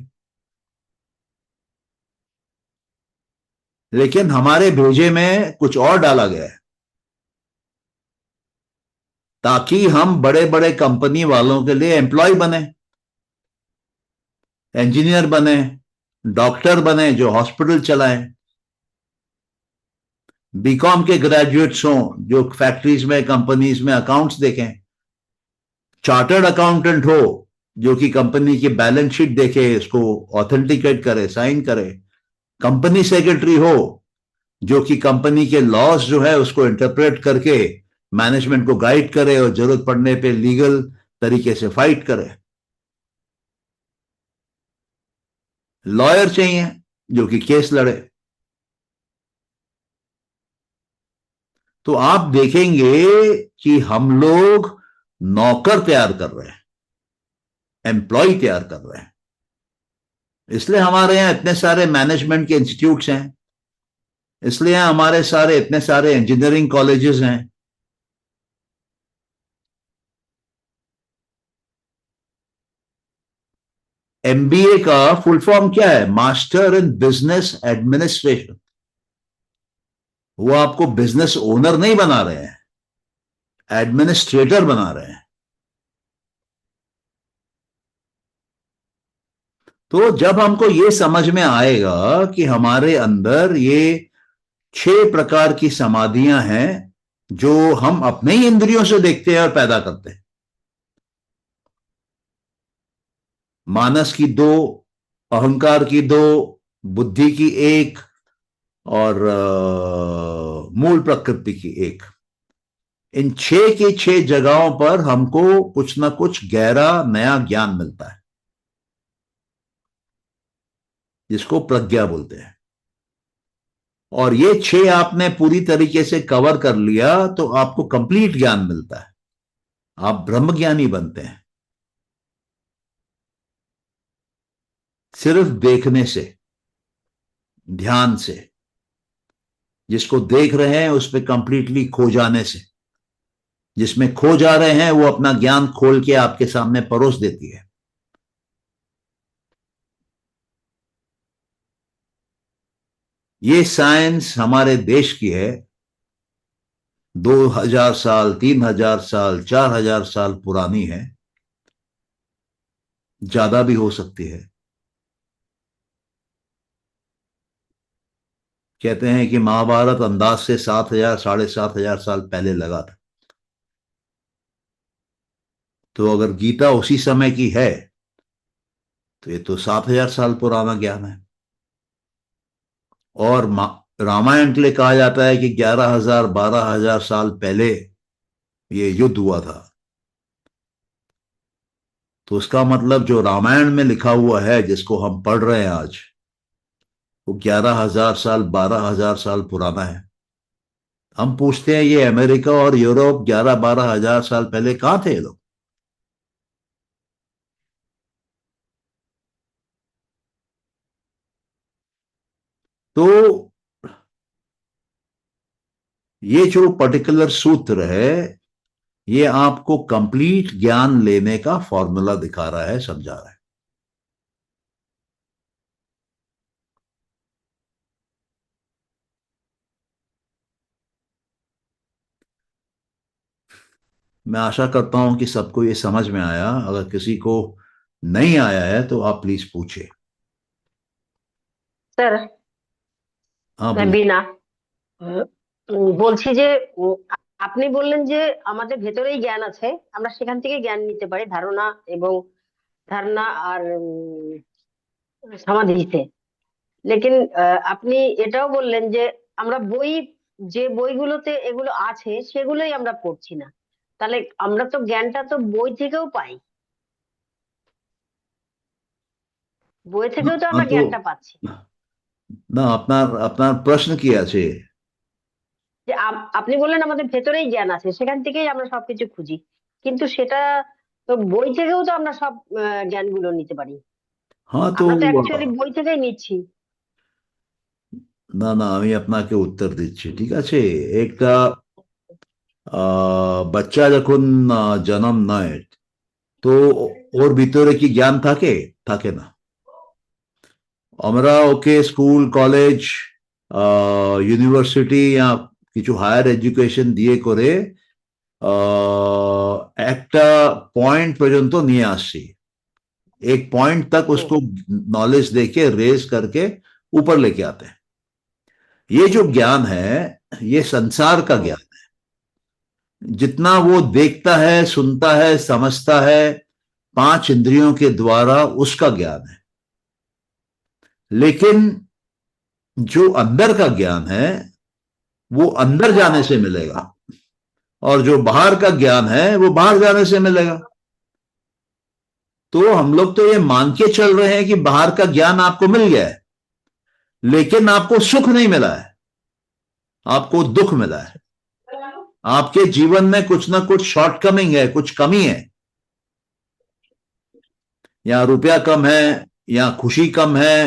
लेकिन हमारे भेजे में कुछ और डाला गया है, ताकि हम बड़े बड़े कंपनी वालों के लिए एम्प्लॉय बने, इंजीनियर बने, डॉक्टर बने जो हॉस्पिटल चलाएं, बीकॉम के ग्रेजुएट्स हों जो फैक्ट्रीज में, कंपनीज में अकाउंट्स देखें, चार्टर्ड अकाउंटेंट हो जो कि कंपनी की बैलेंस शीट देखे, इसको ऑथेंटिकेट करे, साइन करे, कंपनी सेक्रेटरी हो जो कि कंपनी के लॉस जो है उसको इंटरप्रेट करके मैनेजमेंट को गाइड करे और जरूरत पड़ने पे लीगल तरीके से फाइट करे। लॉयर चाहिए जो कि केस लड़े। तो आप देखेंगे कि हम लोग नौकर तैयार कर रहे हैं, एम्प्लॉय तैयार कर रहे हैं। इसलिए हमारे यहां इतने सारे मैनेजमेंट के इंस्टीट्यूट्स हैं, इसलिए हमारे सारे इतने सारे इंजीनियरिंग कॉलेजेस हैं। एमबीए का फुल फॉर्म क्या है? Master in business administration. वो आपको बिजनेस ओनर नहीं बना रहे हैं, एडमिनिस्ट्रेटर बना रहे हैं। तो जब हमको ये समझ में आएगा कि हमारे अंदर ये 6 प्रकार की समाधियां हैं जो हम अपने ही इंद्रियों से देखते हैं और पैदा करते हैं। मानस की 2, अहंकार की 2, बुद्धि की 1 और मूल प्रकृति की 1। इन 6 के 6 जगहों पर हमको कुछ ना कुछ गहरा नया ज्ञान मिलता है, जिसको प्रज्ञा बोलते हैं। और ये 6 आपने पूरी तरीके से कवर कर लिया तो आपको कंप्लीट ज्ञान मिलता है, आप ब्रह्मज्ञानी बनते हैं सिर्फ देखने से, ध्यान से, जिसको देख रहे हैं उस पर कंप्लीटली खो जाने से। जिसमें खो जा रहे हैं वो अपना ज्ञान खोल के आपके सामने परोस देती है। ये साइंस हमारे देश की है, 2000 साल, 3000 साल, 4000 साल पुरानी है, ज्यादा भी हो सकती है। कहते हैं कि महाभारत अंदाज से 7000 7500 साल पहले लगा था। तो अगर गीता उसी समय की है तो ये तो 7000 साल पुराना ज्ञान है। और रामायण के लिए कहा जाता है कि 11,000 12,000 साल पहले ये युद्ध हुआ था। तो उसका मतलब जो रामायण में लिखा हुआ है जिसको हम पढ़ रहे हैं आज, वो 11,000 साल 12,000 साल पुराना है। हम पूछते हैं ये अमेरिका और यूरोप 11 12 हजार साल पहले कहां थे ये लोग? तो ये जो पर्टिकुलर सूत्र है ये आपको कंप्लीट ज्ञान लेने का फॉर्मूला दिखा रहा है, समझा रहा है। मैं आशा करता हूं कि सबको ये समझ में आया। अगर किसी को नहीं आया है तो आप प्लीज पूछे। স্যার, हाँ मैं बोलिए। বিনা বলছি যে আপনি বললেন যে আমাদের ভেতরেই জ্ঞান আছে, আমরা সেখান থেকে জ্ঞান নিতে পারি, ধারণা এবং ধারণা আর সমাধিতে। লেকিন আপনি এটাও বললেন যে আমরা যে বইগুলোতে এগুলো আছে সেগুলোই আমরা পড়ছি না। তাহলে আমরা তো জ্ঞানটা তো বই থেকেও পাই, বই থেকেও তো हाँ আমরা तो জ্ঞানটা পাচ্ছি। না, আপনার আপনার প্রশ্ন কি আছে? যে আপনি বললেন আমাদের ভেতরেই জ্ঞান আছে, সেখান থেকেই আমরা সবকিছু খুঁজি, কিন্তু সেটা তো বই থেকেও তো আমরা সব জ্ঞানগুলো নিতে পারি। हाँ तो আমরা তো অ্যাকচুয়ালি বই থেকেই নিচ্ছি। না না, আমি আপনাকে উত্তর দিচ্ছি, ঠিক আছে। একটা বাচ্চা যখন জন্ম নেয় তো ওর ভিতরে কি জ্ঞান থাকে? থাকে না। আমরা ওকে স্কুল কলেজ ইউনিভার্সিটি কিছু হায়ার এডুকেশন দিয়ে করে একটা पॉइंट পর্যন্ত নিয়ে আসছি। एक पॉइंट तक হুম। उसको नॉलेज देके रेस करके ऊपर लेके आते हैं। ये जो ज्ञान है ये संसार का হুম। ज्ञान। जितना वो देखता है, सुनता है, समझता है 5 इंद्रियों के द्वारा, उसका ज्ञान है। लेकिन जो अंदर का ज्ञान है वो अंदर जाने से मिलेगा, और जो बाहर का ज्ञान है वो बाहर जाने से मिलेगा। तो हम लोग तो ये मान के चल रहे हैं कि बाहर का ज्ञान आपको मिल गया है, लेकिन आपको सुख नहीं मिला है, आपको दुख मिला है। आपके जीवन में कुछ ना कुछ शॉर्टकमिंग है, कुछ कमी है। या रुपया कम है, या खुशी कम है,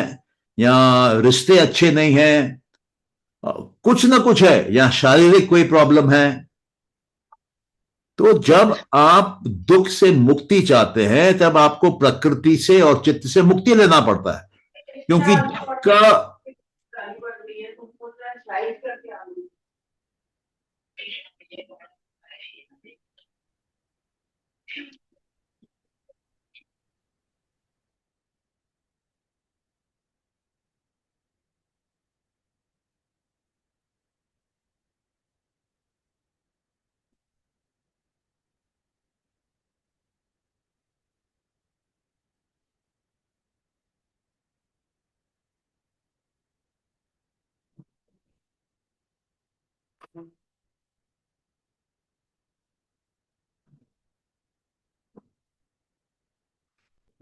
या रिश्ते अच्छे नहीं हैं, कुछ ना कुछ है, या शारीरिक कोई प्रॉब्लम है। तो जब आप दुख से मुक्ति चाहते हैं तब आपको प्रकृति से और चित्त से मुक्ति लेना पड़ता है, क्योंकि दुख का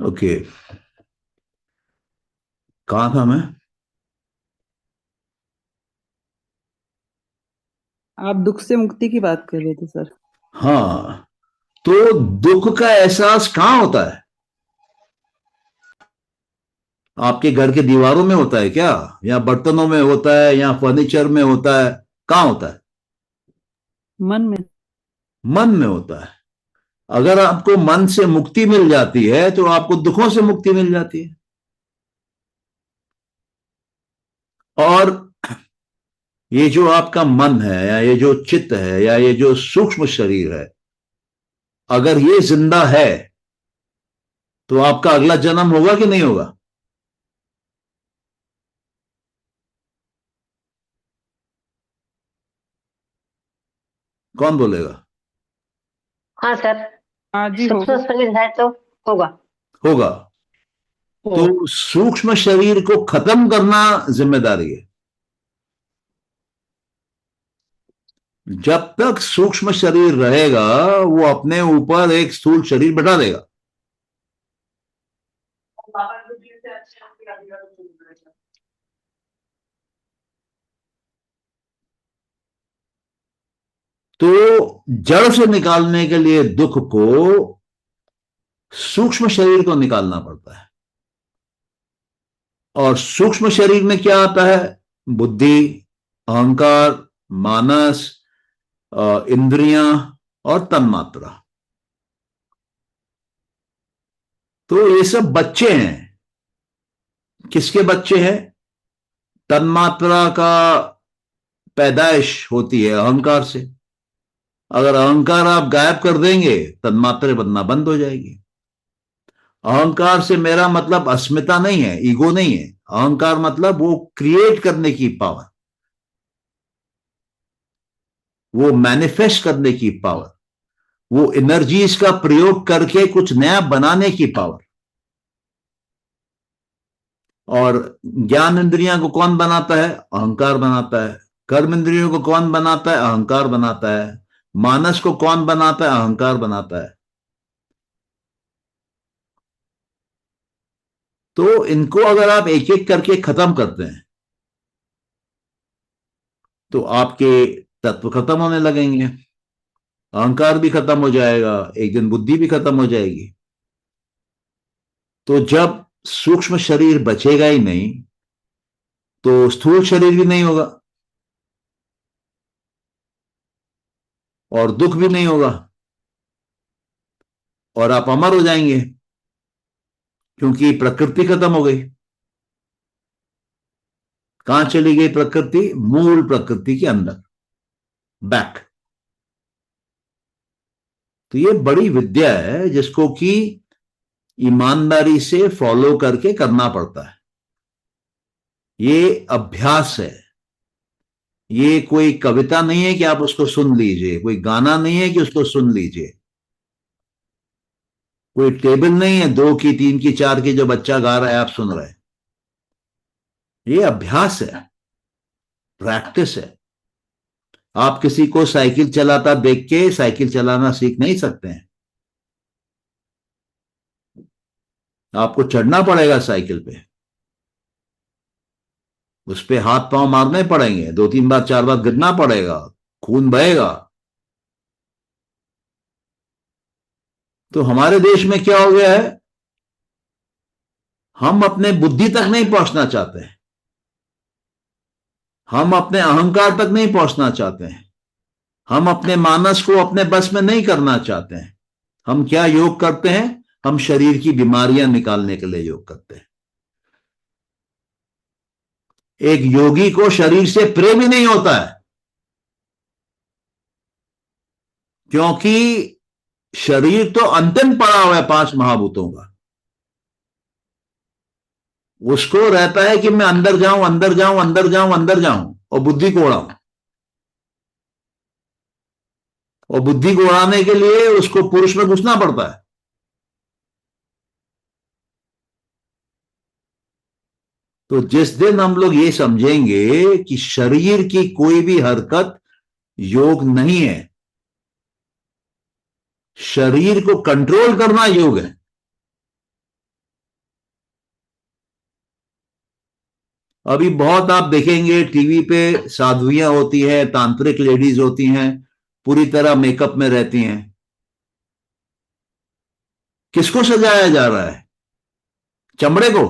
ओके, कहाँ था मैं? आप दुख से मुक्ति की बात कर रहे थे सर। हाँ, तो दुख का एहसास कहाँ होता है? आपके घर के दीवारों में होता है क्या, या बर्तनों में होता है, या फर्नीचर में होता है? कहाँ होता है? मन में। मन में होता है। अगर आपको मन से मुक्ति मिल जाती है तो आपको दुखों से मुक्ति मिल जाती है। और ये जो आपका मन है, या ये जो चित्त है, या ये जो सूक्ष्म शरीर है, अगर ये जिंदा है तो आपका अगला जन्म होगा कि नहीं होगा? कौन बोलेगा? हाँ सर, हाँ जी, सूक्ष्म होगा। शरीर है तो होगा। होगा। तो हम्म। सूक्ष्म शरीर को खत्म करना जिम्मेदारी है। जब तक सूक्ष्म शरीर रहेगा वो अपने ऊपर एक स्थूल शरीर बैठा देगा। तो जड़ से निकालने के लिए दुख को सूक्ष्म शरीर को निकालना पड़ता है। और सूक्ष्म शरीर में क्या आता है? बुद्धि, अहंकार, मानस, इंद्रियां और तन्मात्रा। तो ये सब बच्चे हैं। किसके बच्चे हैं? तन्मात्रा का पैदाइश होती है अहंकार से। अगर अहंकार आप गायब कर देंगे, तन्मात्रा बनना बंद हो जाएगी। अहंकार से मेरा मतलब अस्मिता नहीं है, ईगो नहीं है। अहंकार मतलब वो क्रिएट करने की पावर, वो मैनिफेस्ट करने की पावर, वो एनर्जीज का प्रयोग करके कुछ नया बनाने की पावर। और ज्ञान इंद्रियां को कौन बनाता है? अहंकार बनाता है। कर्म इंद्रियों को कौन बनाता है? अहंकार बनाता है। मानस को कौन बनाता है? अहंकार बनाता है। तो इनको अगर आप एक एक करके खत्म करते हैं तो आपके तत्व खत्म होने लगेंगे। अहंकार भी खत्म हो जाएगा, एक दिन बुद्धि भी खत्म हो जाएगी। तो जब सूक्ष्म शरीर बचेगा ही नहीं तो स्थूल शरीर भी नहीं होगा, और दुख भी नहीं होगा, और आप अमर हो जाएंगे, क्योंकि प्रकृति खत्म हो गई। कहां चली गई प्रकृति? मूल प्रकृति के अंदर, बैक। तो ये बड़ी विद्या है जिसको कि ईमानदारी से फॉलो करके करना पड़ता है। ये अभ्यास है। ये कोई कविता नहीं है कि आप उसको सुन लीजिए, कोई गाना नहीं है कि उसको सुन लीजिए, कोई टेबल नहीं है 2 की, 3 की, 4 की जो बच्चा गा रहा है आप सुन रहे हैं। ये अभ्यास है, प्रैक्टिस है। आप किसी को साइकिल चलाता देख के साइकिल चलाना सीख नहीं सकते हैं। आपको चढ़ना पड़ेगा साइकिल पे, उस पे हाथ पांव मारने पड़ेंगे, 2-3 बार 4 बार गिरना पड़ेगा, खून बहेगा। तो हमारे देश में क्या हो गया है? हम अपने बुद्धि तक नहीं पहुंचना चाहते हैं, हम अपने अहंकार तक नहीं पहुंचना चाहते हैं, हम अपने मानस को अपने बस में नहीं करना चाहते हैं। हम क्या योग करते हैं? हम शरीर की बीमारियां निकालने के लिए योग करते हैं। एक योगी को शरीर से प्रेम ही नहीं होता है, क्योंकि शरीर तो अंतिम पड़ा हुआ है 5 महाभूतों का। उसको रहता है कि मैं अंदर जाऊं, अंदर जाऊं, अंदर जाऊं, अंदर जाऊं, और बुद्धि को उड़ाऊं। और बुद्धि को उड़ाने के लिए उसको पुरुष में घुसना पड़ता है। तो जिस दिन हम लोग ये समझेंगे कि शरीर की कोई भी हरकत योग नहीं है। शरीर को कंट्रोल करना योग है। अभी बहुत आप देखेंगे टीवी पे साधुइयां होती हैं, तांत्रिक लेडीज होती हैं, पूरी तरह मेकअप में रहती हैं। किसको सजाया जा रहा है? चमड़े को।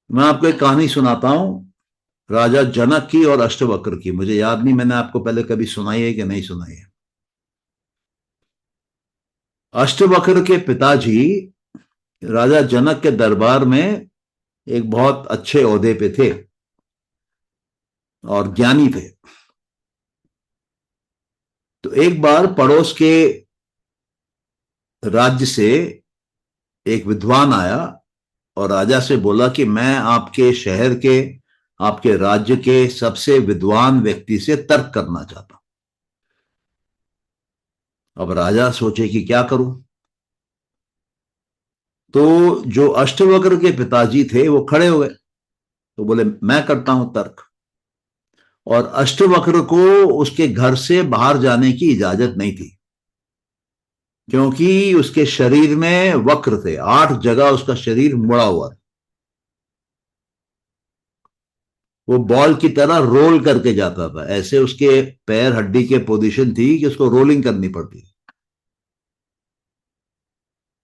मैं आपको एक कहानी सुनाता हूं, राजा जनक की और अष्टवक्र की। मुझे याद नहीं मैंने आपको पहले कभी सुनाई है कि नहीं सुनाई है। अष्टवक्र के पिताजी राजा जनक के दरबार में एक बहुत अच्छे ओहदे पे थे और ज्ञानी थे। तो एक बार पड़ोस के राज्य से एक विद्वान आया और राजा से बोला कि मैं आपके शहर के, आपके राज्य के सबसे विद्वान व्यक्ति से तर्क करना चाहता हूं। अब राजा सोचे कि क्या करूं। तो जो अष्टवक्र के पिताजी थे वो खड़े हो गए, तो बोले मैं करता हूं तर्क। और अष्टवक्र को उसके घर से बाहर जाने की इजाजत नहीं थी, क्योंकि उसके शरीर में वक्र थे, 8 जगह उसका शरीर मुड़ा हुआ था। वो बॉल की तरह रोल करके जाता था, ऐसे उसके पैर हड्डी के पोजीशन थी कि उसको रोलिंग करनी पड़ती थी।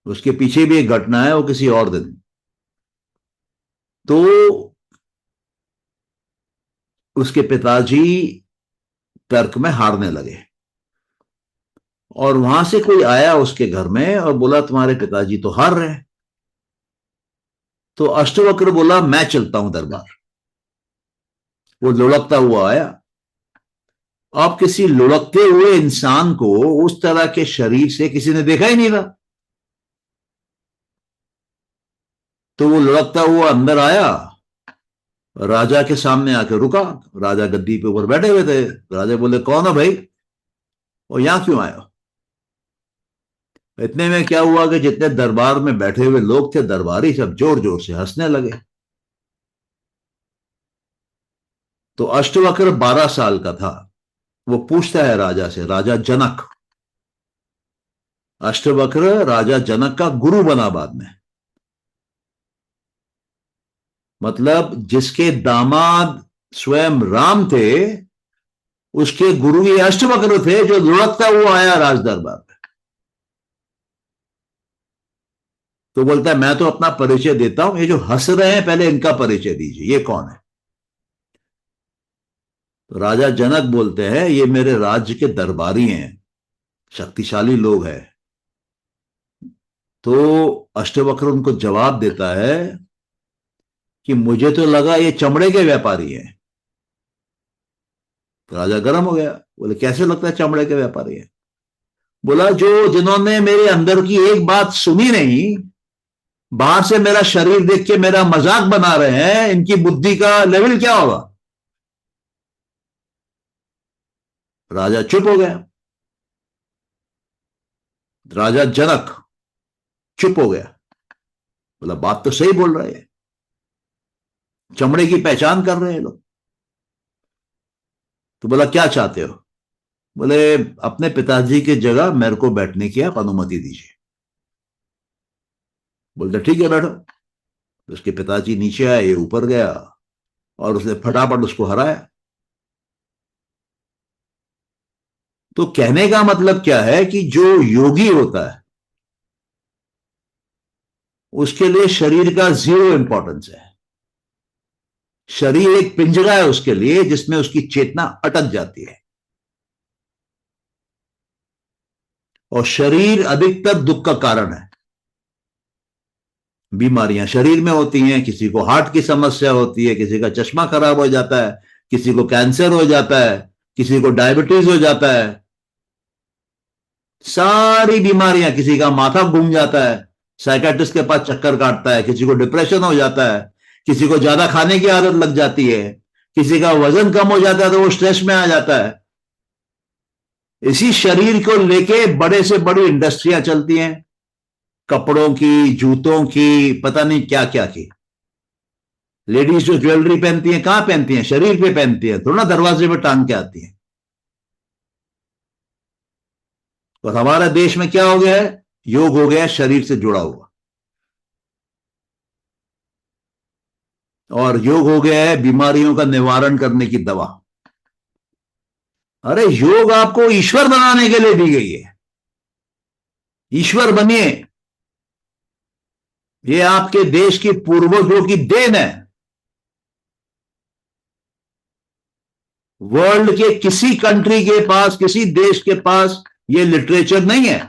उसके पीछे भी एक घटना है, वो किसी और दिन। तो उसके पिताजी तर्क में हारने लगे और वहां से कोई आया उसके घर में और बोला तुम्हारे पिताजी तो हार रहे हैं। तो अष्टवक्र बोला मैं चलता हूं दरबार। वो लुढ़कता हुआ आया। अब किसी लुढ़कते हुए इंसान को उस तरह के शरीर से किसी ने देखा ही नहीं था। तो वो लुढ़कता हुआ अंदर आया, राजा के सामने आके रुका। राजा गद्दी पे ऊपर बैठे हुए थे। राजा बोले कौन हो भाई, और यहां क्यों आए हो? इतने में क्या हुआ कि जितने दरबार में बैठे हुए लोग थे, दरबारी सब जोर जोर से हंसने लगे। तो अष्टवक्र 12 साल का था। वो पूछता है राजा से, राजा जनक, अष्टवक्र राजा जनक का गुरु बना बाद में, मतलब जिसके दामाद स्वयं राम थे उसके गुरु ये अष्टवक्र थे, जो लुढ़कता हुआ आया राज दरबार में। तो बोलता है मैं तो अपना परिचय देता हूं, ये जो हंस रहे हैं पहले इनका परिचय दीजिए, ये कौन है? तो राजा जनक बोलते हैं ये मेरे राज्य के दरबारी हैं, शक्तिशाली लोग हैं। तो अष्टवक्र उनको जवाब देता है कि मुझे तो लगा ये चमड़े के व्यापारी हैं। तो राजा गर्म हो गया, बोले कैसे लगता है चमड़े के व्यापारी हैं? बोला जो जिन्होंने मेरे अंदर की एक बात सुनी नहीं, बाहर से मेरा शरीर देख के मेरा मजाक बना रहे हैं, इनकी बुद्धि का लेवल क्या होगा? राजा चुप हो गया। राजा जनक चुप हो गया। बोला बात तो सही बोल रहे हैं, चमड़े की पहचान कर रहे हैं लोग। तो बोला क्या चाहते हो? बोले अपने पिताजी की जगह मेरे को बैठने की आप अनुमति दीजिए। बोलते ठीक है बैठो। तो उसके पिताजी नीचे आए, ये ऊपर गया और उसने फटाफट उसको हराया। तो कहने का मतलब क्या है कि जो योगी होता है उसके लिए शरीर का 0 इंपॉर्टेंस है। शरीर एक पिंजरा है उसके लिए जिसमें उसकी चेतना अटक जाती है। और शरीर अधिकतर दुख का कारण है। बीमारियां शरीर में होती हैं, किसी को हार्ट की समस्या होती है, किसी का चश्मा खराब हो जाता है, किसी को कैंसर हो जाता है, किसी को डायबिटीज हो जाता है, सारी बीमारियां, किसी का माथा घूम जाता है, साइकेट्रिस्ट के पास चक्कर काटता है, किसी को डिप्रेशन हो जाता है, किसी को ज्यादा खाने की आदत लग जाती है, किसी का वजन कम हो जाता है तो वो स्ट्रेस में आ जाता है। इसी शरीर को लेके बड़े से बड़ी इंडस्ट्रियां चलती हैं, कपड़ों की, जूतों की, पता नहीं क्या क्या की। लेडीज जो ज्वेलरी पहनती हैं कहां पहनती हैं? शरीर पे पहनती हैं, थोड़ा ना दरवाजे पे टांग के आती हैं। और हमारे देश में क्या हो गया है? योग हो गया है शरीर से जुड़ा हुआ, और योग हो गया है बीमारियों का निवारण करने की दवा। अरे योग आपको ईश्वर बनाने के लिए दी गई है। ईश्वर बनिए, ये आपके देश की पूर्वजों की देन है। वर्ल्ड के किसी कंट्री के पास, किसी देश के पास ये लिटरेचर नहीं है।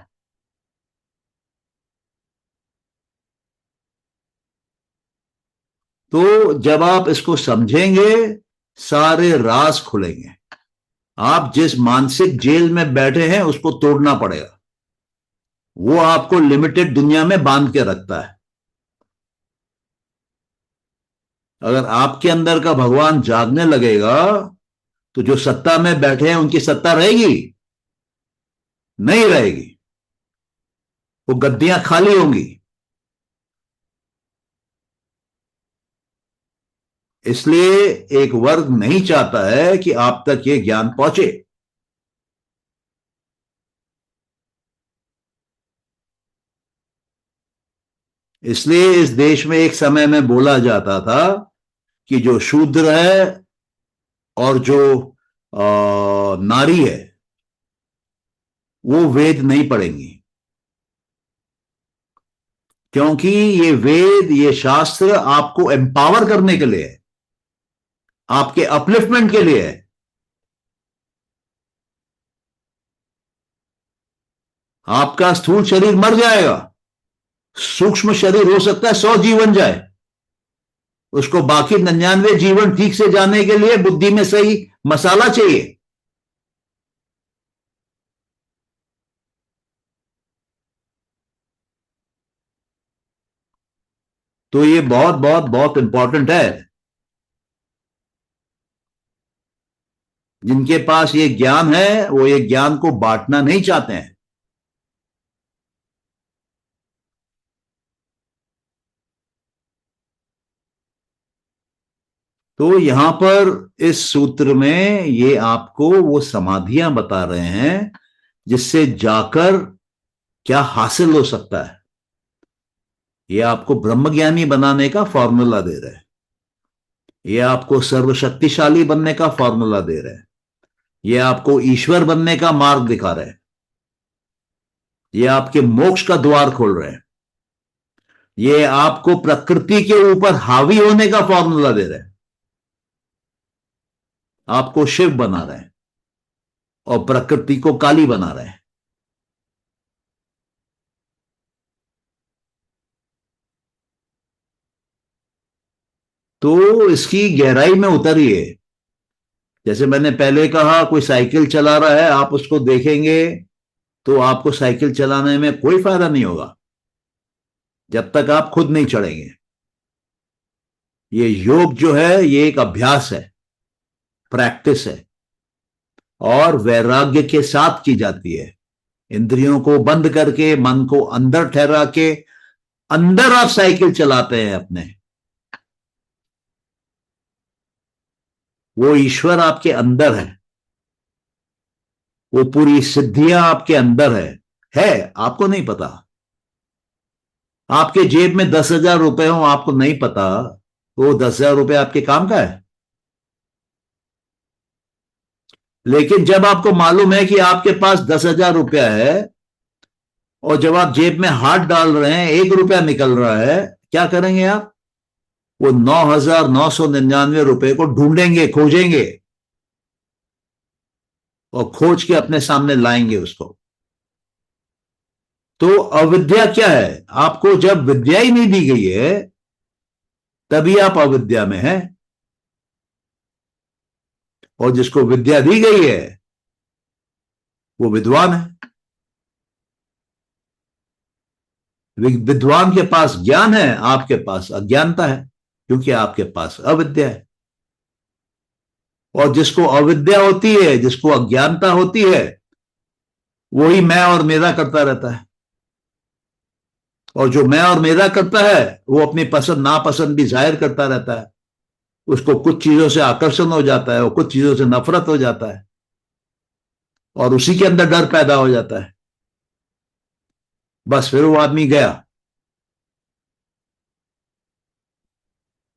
तो जब आप इसको समझेंगे, सारे राज खुलेंगे। आप जिस मानसिक जेल में बैठे हैं उसको तोड़ना पड़ेगा। वो आपको लिमिटेड दुनिया में बांध के रखता है। अगर आपके अंदर का भगवान जागने लगेगा तो जो सत्ता में बैठे हैं उनकी सत्ता रहेगी? नहीं रहेगी। वो गद्दियां खाली होंगी। इसलिए एक वर्ग नहीं चाहता है कि आप तक ये ज्ञान पहुंचे। इसलिए इस देश में एक समय में बोला जाता था कि जो शूद्र है और जो नारी है वो वेद नहीं पढ़ेंगी, क्योंकि ये वेद, ये शास्त्र आपको एम्पावर करने के लिए है, आपके अपलिफ्टमेंट के लिए है। आपका स्थूल शरीर मर जाएगा, सूक्ष्म शरीर हो सकता है 100 जीवन जाए, उसको बाकी 99 जीवन ठीक से जाने के लिए बुद्धि में सही मसाला चाहिए। तो ये बहुत बहुत बहुत इंपॉर्टेंट है। जिनके पास ये ज्ञान है वो ये ज्ञान को बांटना नहीं चाहते हैं। तो यहां पर इस सूत्र में ये आपको वो समाधियां बता रहे हैं जिससे जाकर क्या हासिल हो सकता है। ये आपको ब्रह्मज्ञानी बनाने का फॉर्मूला दे रहे हैं। ये आपको सर्वशक्तिशाली बनने का फॉर्मूला दे रहे हैं। ये आपको ईश्वर बनने का मार्ग दिखा रहे हैं। ये आपके मोक्ष का द्वार खोल रहे हैं। ये आपको प्रकृति के ऊपर हावी होने का फॉर्मूला दे रहे हैं। आपको शिव बना रहे हैं और प्रकृति को काली बना रहे हैं। तो इसकी गहराई में उतरिए। जैसे मैंने पहले कहा, कोई साइकिल चला रहा है, आप उसको देखेंगे तो आपको साइकिल चलाने में कोई फायदा नहीं होगा जब तक आप खुद नहीं चढ़ेंगे। ये योग जो है ये एक अभ्यास है, प्रैक्टिस है, और वैराग्य के साथ की जाती है। इंद्रियों को बंद करके, मन को अंदर ठहरा के, अंदर आप साइकिल चलाते हैं अपने। वो ईश्वर आपके अंदर है, वो पूरी सिद्धियां आपके अंदर है आपको नहीं पता। आपके जेब में 10,000 रुपए हो, आपको नहीं पता वो 10,000 रुपए आपके काम का है। लेकिन जब आपको मालूम है कि आपके पास 10,000 रुपया है और जब आप जेब में हाथ डाल रहे हैं 1 रुपया निकल रहा है, क्या करेंगे आप? वो 9,999 रुपए को ढूंढेंगे, खोजेंगे और खोज के अपने सामने लाएंगे उसको। तो अविद्या क्या है? आपको जब विद्या ही नहीं दी गई है तभी आप अविद्या में हैं। और जिसको विद्या दी गई है वो विद्वान है। विद्वान के पास ज्ञान है, आपके पास अज्ञानता है, क्योंकि आपके पास अविद्या है। और जिसको अविद्या होती है, जिसको अज्ञानता होती है, वही मैं और मेरा करता रहता है। और जो मैं और मेरा करता है वो अपनी पसंद नापसंद भी जाहिर करता रहता है। उसको कुछ चीजों से आकर्षण हो जाता है और कुछ चीजों से नफरत हो जाता है और उसी के अंदर डर पैदा हो जाता है, बस फिर वो आदमी गया।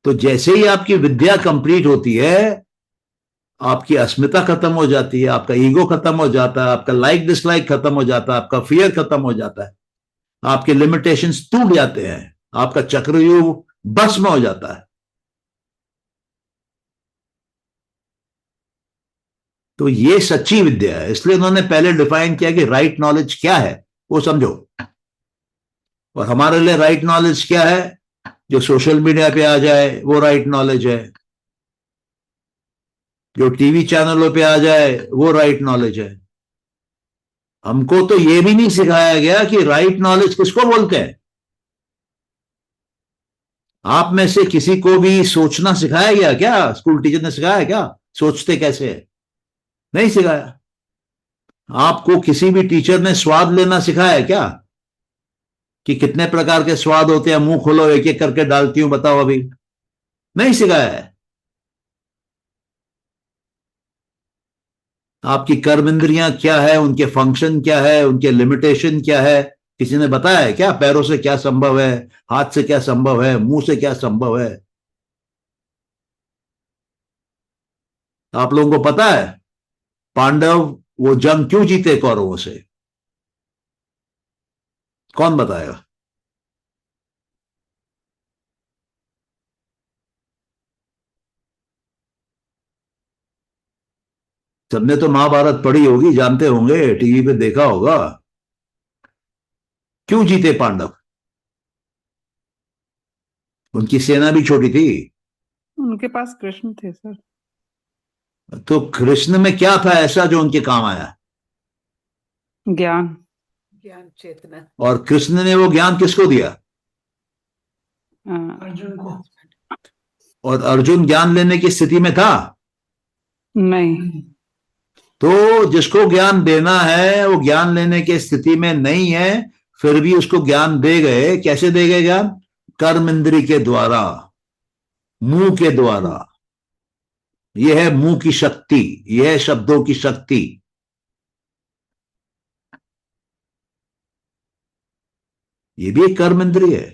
तो जैसे ही आपकी विद्या कंप्लीट होती है, आपकी अस्मिता खत्म हो जाती है, आपका ईगो खत्म हो जाता है, आपका लाइक डिसलाइक खत्म हो जाता है, आपका फियर खत्म हो जाता है, आपके लिमिटेशंस टूट जाते हैं, आपका चक्रव्यूह भस्म हो जाता है। तो ये सच्ची विद्या है। इसलिए उन्होंने पहले डिफाइन किया कि राइट नॉलेज क्या है वो समझो। और हमारे लिए राइट नॉलेज क्या है? जो सोशल मीडिया पे आ जाए वो राइट नॉलेज है, जो टीवी चैनलों पे आ जाए वो राइट नॉलेज है। हमको तो ये भी नहीं सिखाया गया कि राइट नॉलेज किसको बोलते हैं। आप में से किसी को भी सोचना सिखाया गया क्या? स्कूल टीचर ने सिखाया क्या सोचते कैसे है? नहीं सिखाया। आपको किसी भी टीचर ने स्वाद लेना सिखाया क्या कि कितने प्रकार के स्वाद होते हैं, मुंह खोलो एक एक करके डालती हूं बताओ अभी? नहीं सिखाया है। आपकी कर्म इंद्रियां क्या है, उनके फंक्शन क्या है, उनके लिमिटेशन क्या है, किसी ने बताया है क्या? पैरों से क्या संभव है, हाथ से क्या संभव है, मुंह से क्या संभव है? आप लोगों को पता है पांडव वो जंग क्यों जीते कौरवों से? कौन बताएगा? सबने तो महाभारत पढ़ी होगी, जानते होंगे, टीवी पे देखा होगा। क्यों जीते पांडव? उनकी सेना भी छोटी थी। उनके पास कृष्ण थे सर। तो कृष्ण में क्या था ऐसा जो उनके काम आया? ज्ञान। ज्ञान चेतना। और कृष्ण ने वो ज्ञान किसको दिया? अर्जुन को। और अर्जुन ज्ञान लेने की स्थिति में था? नहीं। तो जिसको ज्ञान देना है वो ज्ञान लेने की स्थिति में नहीं है, फिर भी उसको ज्ञान दे गए। कैसे दे गए ज्ञान? कर्म इंद्री के द्वारा, मुंह के द्वारा। यह है मुंह की शक्ति, यह है शब्दों की शक्ति। ये भी एक कर्म इंद्रिय है।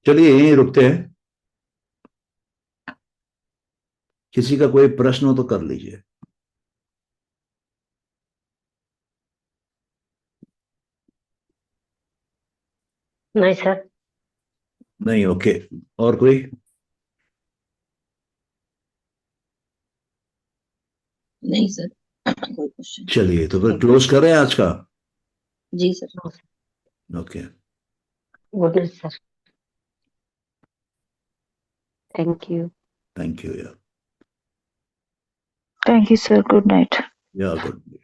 चलिए यहीं रुकते हैं। किसी का कोई प्रश्न हो तो कर लीजिए। नहीं सर। नहीं, ओके। और कोई? नहीं सर, कोई क्वेश्चन। चलिए तो फिर क्लोज करें आज का। जी sir. Okay, good night sir. Thank you. Thank you. Thank you, sir. Good night. या गुड नाइट।